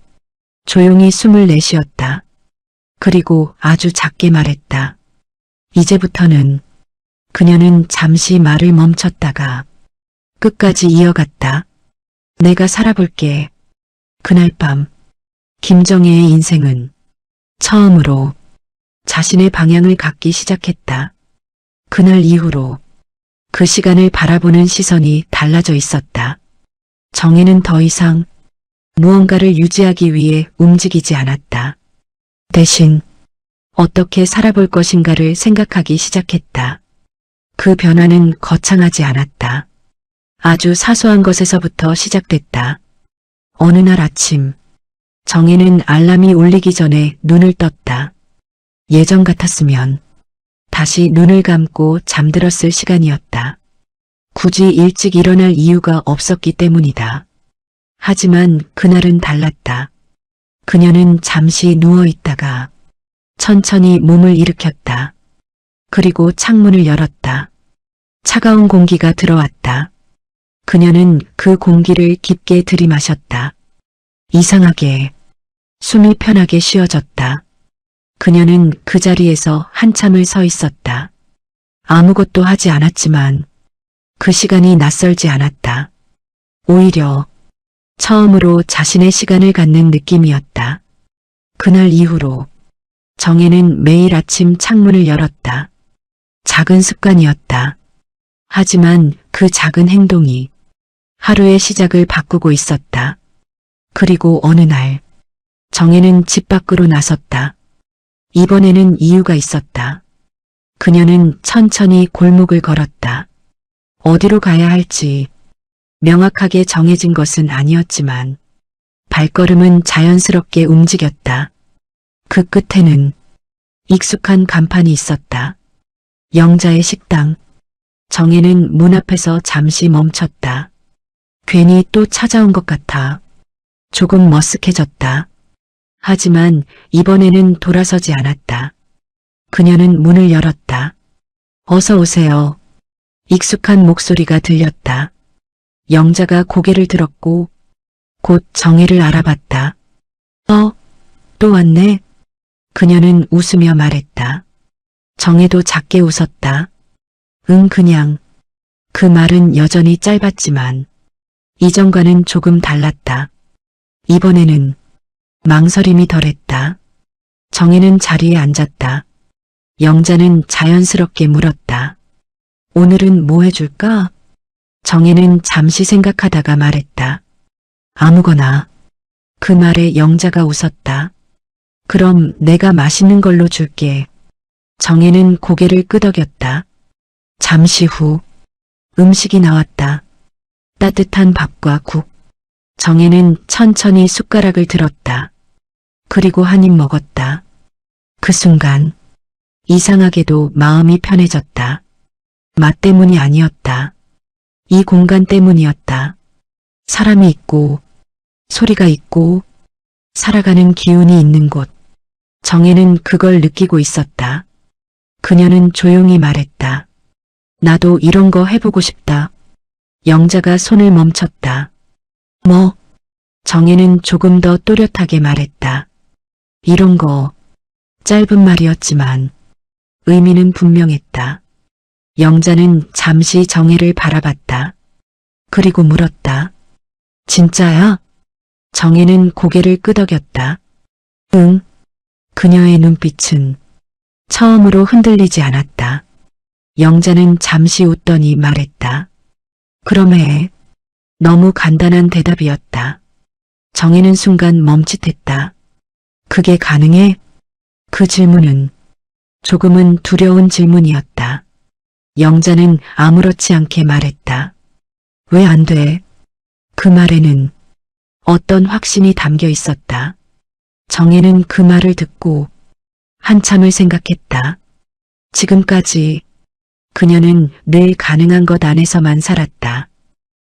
조용히 숨을 내쉬었다. 그리고 아주 작게 말했다. 이제부터는. 그녀는 잠시 말을 멈췄다가 끝까지 이어갔다. 내가 살아볼게. 그날 밤 김정혜의 인생은 처음으로 자신의 방향을 갖기 시작했다. 그날 이후로 그 시간을 바라보는 시선이 달라져 있었다. 정혜는 더 이상 무언가를 유지하기 위해 움직이지 않았다. 대신 어떻게 살아볼 것인가를 생각하기 시작했다. 그 변화는 거창하지 않았다. 아주 사소한 것에서부터 시작됐다. 어느 날 아침, 정혜는 알람이 울리기 전에 눈을 떴다. 예전 같았으면 다시 눈을 감고 잠들었을 시간이었다. 굳이 일찍 일어날 이유가 없었기 때문이다. 하지만 그날은 달랐다. 그녀는 잠시 누워 있다가 천천히 몸을 일으켰다. 그리고 창문을 열었다. 차가운 공기가 들어왔다. 그녀는 그 공기를 깊게 들이마셨다. 이상하게 숨이 편하게 쉬어졌다. 그녀는 그 자리에서 한참을 서 있었다. 아무것도 하지 않았지만 그 시간이 낯설지 않았다. 오히려 처음으로 자신의 시간을 갖는 느낌이었다. 그날 이후로 정혜는 매일 아침 창문을 열었다. 작은 습관이었다. 하지만 그 작은 행동이 하루의 시작을 바꾸고 있었다. 그리고 어느 날 정혜는 집 밖으로 나섰다. 이번에는 이유가 있었다. 그녀는 천천히 골목을 걸었다. 어디로 가야 할지 명확하게 정해진 것은 아니었지만 발걸음은 자연스럽게 움직였다. 그 끝에는 익숙한 간판이 있었다. 영자의 식당. 정혜는 문 앞에서 잠시 멈췄다. 괜히 또 찾아온 것 같아 조금 머쓱해졌다. 하지만 이번에는 돌아서지 않았다. 그녀는 문을 열었다. 어서 오세요. 익숙한 목소리가 들렸다. 영자가 고개를 들었고 곧 정혜를 알아봤다. 또 왔네. 그녀는 웃으며 말했다. 정혜도 작게 웃었다. 응, 그냥. 그 말은 여전히 짧았지만 이전과는 조금 달랐다. 이번에는 망설임이 덜했다. 정혜는 자리에 앉았다. 영자는 자연스럽게 물었다. 오늘은 뭐 해줄까? 정혜는 잠시 생각하다가 말했다. 아무거나. 그 말에 영자가 웃었다. 그럼 내가 맛있는 걸로 줄게. 정혜는 고개를 끄덕였다. 잠시 후 음식이 나왔다. 따뜻한 밥과 국. 정혜는 천천히 숟가락을 들었다. 그리고 한 입 먹었다. 그 순간 이상하게도 마음이 편해졌다. 맛 때문이 아니었다. 이 공간 때문이었다. 사람이 있고 소리가 있고 살아가는 기운이 있는 곳. 정혜는 그걸 느끼고 있었다. 그녀는 조용히 말했다. 나도 이런 거 해보고 싶다. 영자가 손을 멈췄다. 뭐? 정혜는 조금 더 또렷하게 말했다. 이런 거. 짧은 말이었지만 의미는 분명했다. 영자는 잠시 정혜를 바라봤다. 그리고 물었다. 진짜야? 정혜는 고개를 끄덕였다. 응. 그녀의 눈빛은 처음으로 흔들리지 않았다. 영자는 잠시 웃더니 말했다. 그럼 해. 너무 간단한 대답이었다. 정혜는 순간 멈칫했다. 그게 가능해? 그 질문은 조금은 두려운 질문이었다. 영자는 아무렇지 않게 말했다. 왜 안 돼? 그 말에는 어떤 확신이 담겨 있었다. 정혜는 그 말을 듣고 한참을 생각했다. 지금까지 그녀는 늘 가능한 것 안에서만 살았다.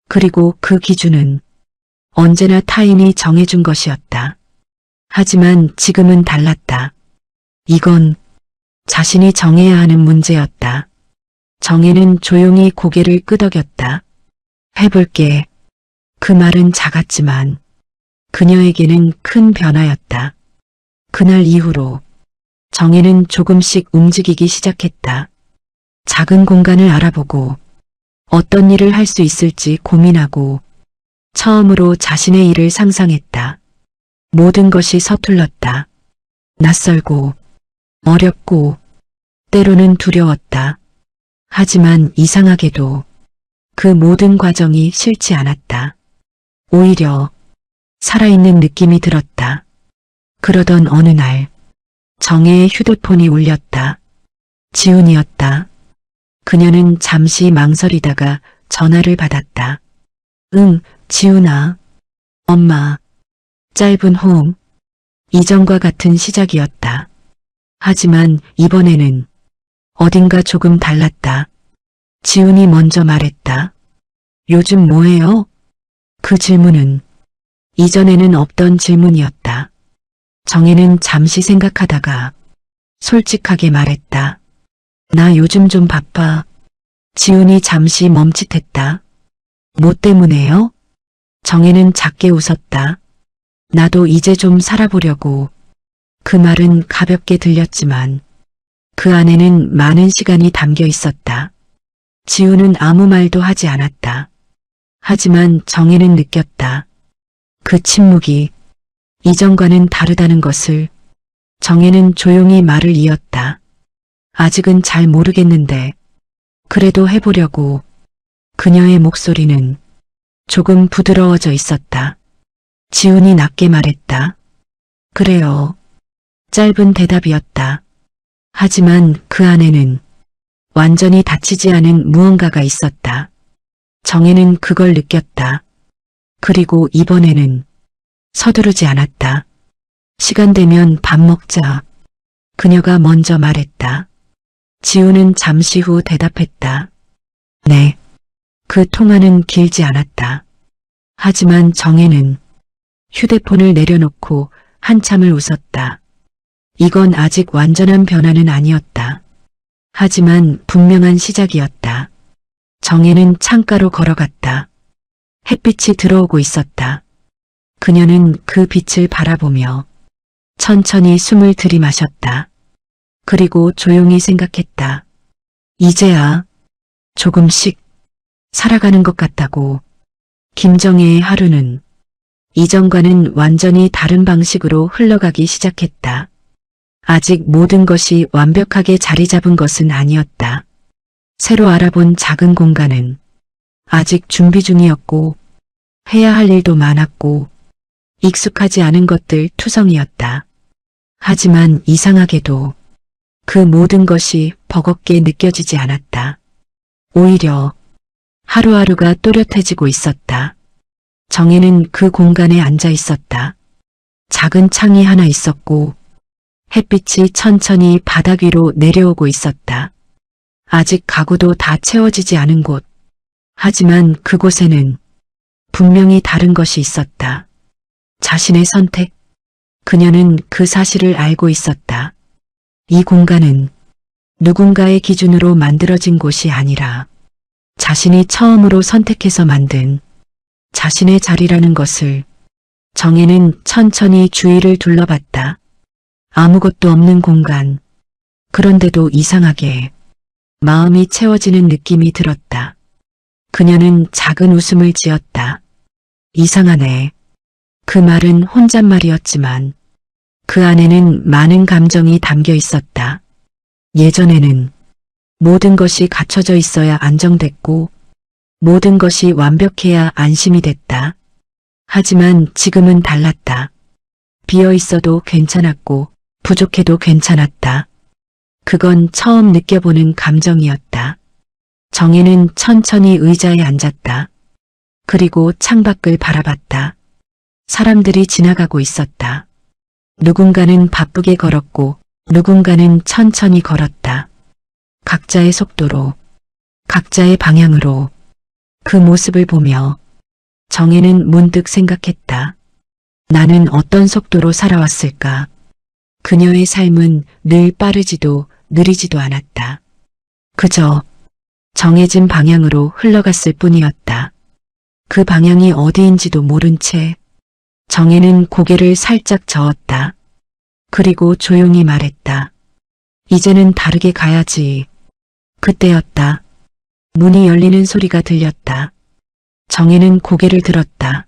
그리고 그 기준은 언제나 타인이 정해준 것이었다. 하지만 지금은 달랐다. 이건 자신이 정해야 하는 문제였다. 정혜는 조용히 고개를 끄덕였다. 해볼게. 그 말은 작았지만 그녀에게는 큰 변화였다. 그날 이후로 정혜는 조금씩 움직이기 시작했다. 작은 공간을 알아보고 어떤 일을 할 수 있을지 고민하고 처음으로 자신의 일을 상상했다. 모든 것이 서툴렀다. 낯설고 어렵고 때로는 두려웠다. 하지만 이상하게도 그 모든 과정이 싫지 않았다. 오히려 살아있는 느낌이 들었다. 그러던 어느 날 정혜의 휴대폰이 울렸다. 지훈이었다. 그녀는 잠시 망설이다가 전화를 받았다. 응, 지훈아. 엄마. 짧은 호응. 이전과 같은 시작이었다. 하지만 이번에는 어딘가 조금 달랐다. 지훈이 먼저 말했다. 요즘 뭐해요? 그 질문은 이전에는 없던 질문이었다. 정혜는 잠시 생각하다가 솔직하게 말했다. 나 요즘 좀 바빠. 지훈이 잠시 멈칫했다. 뭐 때문에요? 정혜는 작게 웃었다. 나도 이제 좀 살아보려고. 그 말은 가볍게 들렸지만 그 안에는 많은 시간이 담겨 있었다. 지훈은 아무 말도 하지 않았다. 하지만 정혜는 느꼈다. 그 침묵이 이전과는 다르다는 것을. 정혜는 조용히 말을 이었다. 아직은 잘 모르겠는데 그래도 해보려고. 그녀의 목소리는 조금 부드러워져 있었다. 지훈이 낮게 말했다. 그래요. 짧은 대답이었다. 하지만 그 안에는 완전히 닫히지 않은 무언가가 있었다. 정혜는 그걸 느꼈다. 그리고 이번에는 서두르지 않았다. 시간 되면 밥 먹자. 그녀가 먼저 말했다. 지훈은 잠시 후 대답했다. 네. 그 통화는 길지 않았다. 하지만 정혜는 휴대폰을 내려놓고 한참을 웃었다. 이건 아직 완전한 변화는 아니었다. 하지만 분명한 시작이었다. 정혜는 창가로 걸어갔다. 햇빛이 들어오고 있었다. 그녀는 그 빛을 바라보며 천천히 숨을 들이마셨다. 그리고 조용히 생각했다. 이제야 조금씩 살아가는 것 같다고. 김정혜의 하루는 이전과는 완전히 다른 방식으로 흘러가기 시작했다. 아직 모든 것이 완벽하게 자리 잡은 것은 아니었다. 새로 알아본 작은 공간은 아직 준비 중이었고 해야 할 일도 많았고 익숙하지 않은 것들 투성이었다. 하지만 이상하게도 그 모든 것이 버겁게 느껴지지 않았다. 오히려 하루하루가 또렷해지고 있었다. 정혜는 그 공간에 앉아 있었다. 작은 창이 하나 있었고 햇빛이 천천히 바닥 위로 내려오고 있었다. 아직 가구도 다 채워지지 않은 곳. 하지만 그곳에는 분명히 다른 것이 있었다. 자신의 선택. 그녀는 그 사실을 알고 있었다. 이 공간은 누군가의 기준으로 만들어진 곳이 아니라 자신이 처음으로 선택해서 만든 자신의 자리라는 것을. 정혜는 천천히 주위를 둘러봤다. 아무것도 없는 공간. 그런데도 이상하게 마음이 채워지는 느낌이 들었다. 그녀는 작은 웃음을 지었다. 이상하네. 그 말은 혼잣말이었지만 그 안에는 많은 감정이 담겨 있었다. 예전에는 모든 것이 갖춰져 있어야 안정됐고 모든 것이 완벽해야 안심이 됐다. 하지만 지금은 달랐다. 비어 있어도 괜찮았고 부족해도 괜찮았다. 그건 처음 느껴보는 감정이었다. 정혜는 천천히 의자에 앉았다. 그리고 창밖을 바라봤다. 사람들이 지나가고 있었다. 누군가는 바쁘게 걸었고 누군가는 천천히 걸었다. 각자의 속도로, 각자의 방향으로. 그 모습을 보며 정혜는 문득 생각했다. 나는 어떤 속도로 살아왔을까? 그녀의 삶은 늘 빠르지도 느리지도 않았다. 그저 정해진 방향으로 흘러갔을 뿐이었다. 그 방향이 어디인지도 모른 채 정혜는 고개를 살짝 저었다. 그리고 조용히 말했다. 이제는 다르게 가야지. 그때였다. 문이 열리는 소리가 들렸다. 정혜는 고개를 들었다.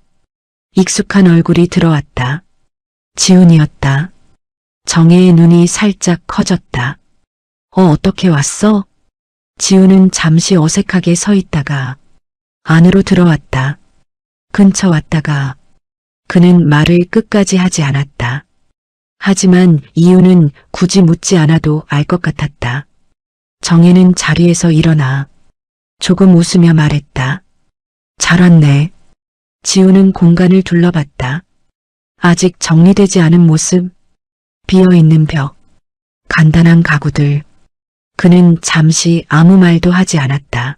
익숙한 얼굴이 들어왔다. 지훈이었다. 정혜의 눈이 살짝 커졌다. 어떻게 왔어? 지훈은 잠시 어색하게 서 있다가 안으로 들어왔다. 근처 왔다가 그는 말을 끝까지 하지 않았다. 하지만 이유는 굳이 묻지 않아도 알 것 같았다. 정혜는 자리에서 일어나 조금 웃으며 말했다. 잘 왔네. 지우는 공간을 둘러봤다. 아직 정리되지 않은 모습, 비어있는 벽, 간단한 가구들. 그는 잠시 아무 말도 하지 않았다.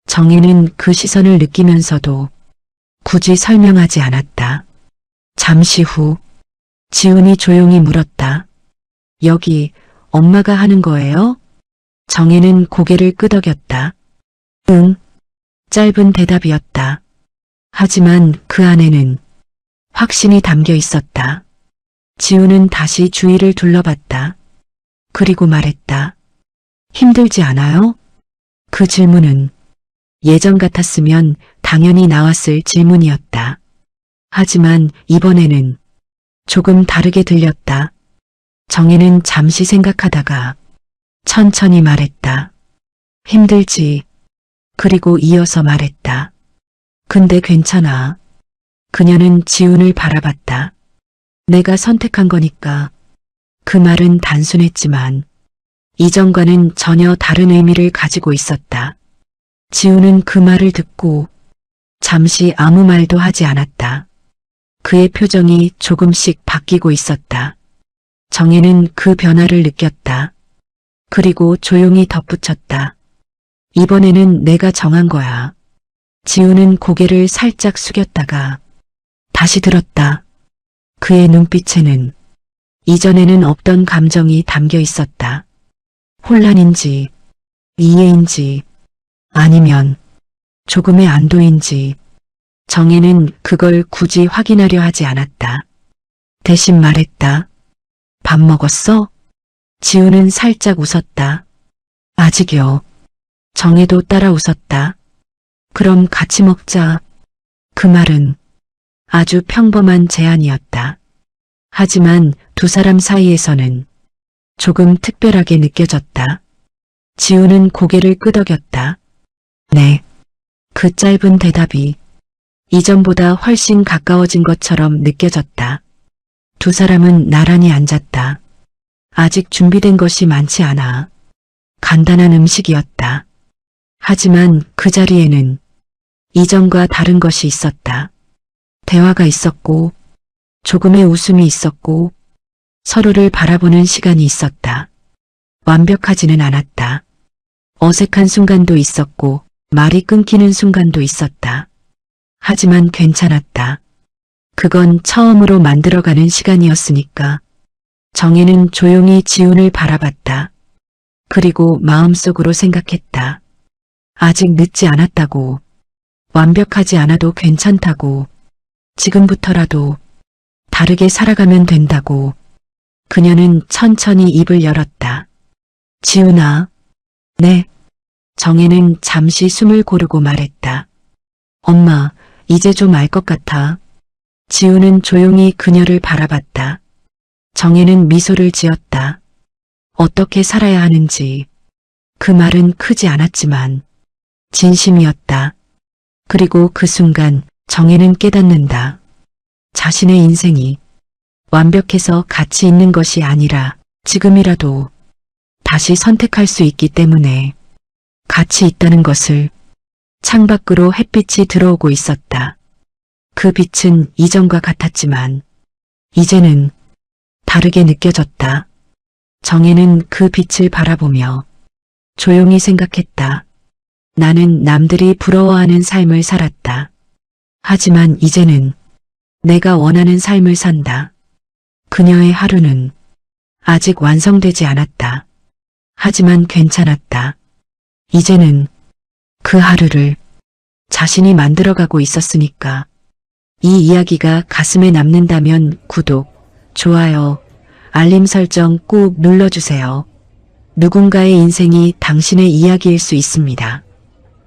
정혜는 그 시선을 느끼면서도 굳이 설명하지 않았다. 잠시 후 지훈이 조용히 물었다. 여기 엄마가 하는 거예요? 정혜는 고개를 끄덕였다. 응. 짧은 대답이었다. 하지만 그 안에는 확신이 담겨 있었다. 지훈은 다시 주위를 둘러봤다. 그리고 말했다. 힘들지 않아요? 그 질문은 예전 같았으면 당연히 나왔을 질문이었다. 하지만 이번에는 조금 다르게 들렸다. 정혜는 잠시 생각하다가 천천히 말했다. 힘들지. 그리고 이어서 말했다. 근데 괜찮아. 그녀는 지훈을 바라봤다. 내가 선택한 거니까. 그 말은 단순했지만 이전과는 전혀 다른 의미를 가지고 있었다. 지훈은 그 말을 듣고 잠시 아무 말도 하지 않았다. 그의 표정이 조금씩 바뀌고 있었다. 정혜는 그 변화를 느꼈다. 그리고 조용히 덧붙였다. 이번에는 내가 정한 거야. 지훈은 고개를 살짝 숙였다가 다시 들었다. 그의 눈빛에는 이전에는 없던 감정이 담겨 있었다. 혼란인지, 이해인지, 아니면 조금의 안도인지. 정혜는 그걸 굳이 확인하려 하지 않았다. 대신 말했다. 밥 먹었어? 지훈은 살짝 웃었다. 아직요. 정혜도 따라 웃었다. 그럼 같이 먹자. 그 말은 아주 평범한 제안이었다. 하지만 두 사람 사이에서는 조금 특별하게 느껴졌다. 지훈은 고개를 끄덕였다. 네. 그 짧은 대답이 이전보다 훨씬 가까워진 것처럼 느껴졌다. 두 사람은 나란히 앉았다. 아직 준비된 것이 많지 않아. 간단한 음식이었다. 하지만 그 자리에는 이전과 다른 것이 있었다. 대화가 있었고, 조금의 웃음이 있었고, 서로를 바라보는 시간이 있었다. 완벽하지는 않았다. 어색한 순간도 있었고, 말이 끊기는 순간도 있었다. 하지만 괜찮았다. 그건 처음으로 만들어가는 시간이었으니까. 정혜는 조용히 지훈을 바라봤다. 그리고 마음속으로 생각했다. 아직 늦지 않았다고. 완벽하지 않아도 괜찮다고. 지금부터라도 다르게 살아가면 된다고. 그녀는 천천히 입을 열었다. 지훈아. 네. 정혜는 잠시 숨을 고르고 말했다. 엄마, 이제 좀 알 것 같아. 지훈은 조용히 그녀를 바라봤다. 정혜는 미소를 지었다. 어떻게 살아야 하는지. 그 말은 크지 않았지만 진심이었다. 그리고 그 순간 정혜는 깨닫는다. 자신의 인생이 완벽해서 가치 있는 것이 아니라 지금이라도 다시 선택할 수 있기 때문에 가치 있다는 것을. 창밖으로 햇빛이 들어오고 있었다. 그 빛은 이전과 같았지만 이제는 다르게 느껴졌다. 정혜는 그 빛을 바라보며 조용히 생각했다. 나는 남들이 부러워하는 삶을 살았다. 하지만 이제는 내가 원하는 삶을 산다. 그녀의 하루는 아직 완성되지 않았다. 하지만 괜찮았다. 이제는 그 하루를 자신이 만들어가고 있었으니까. 이 이야기가 가슴에 남는다면 구독, 좋아요, 알림 설정 꾹 눌러주세요. 누군가의 인생이 당신의 이야기일 수 있습니다.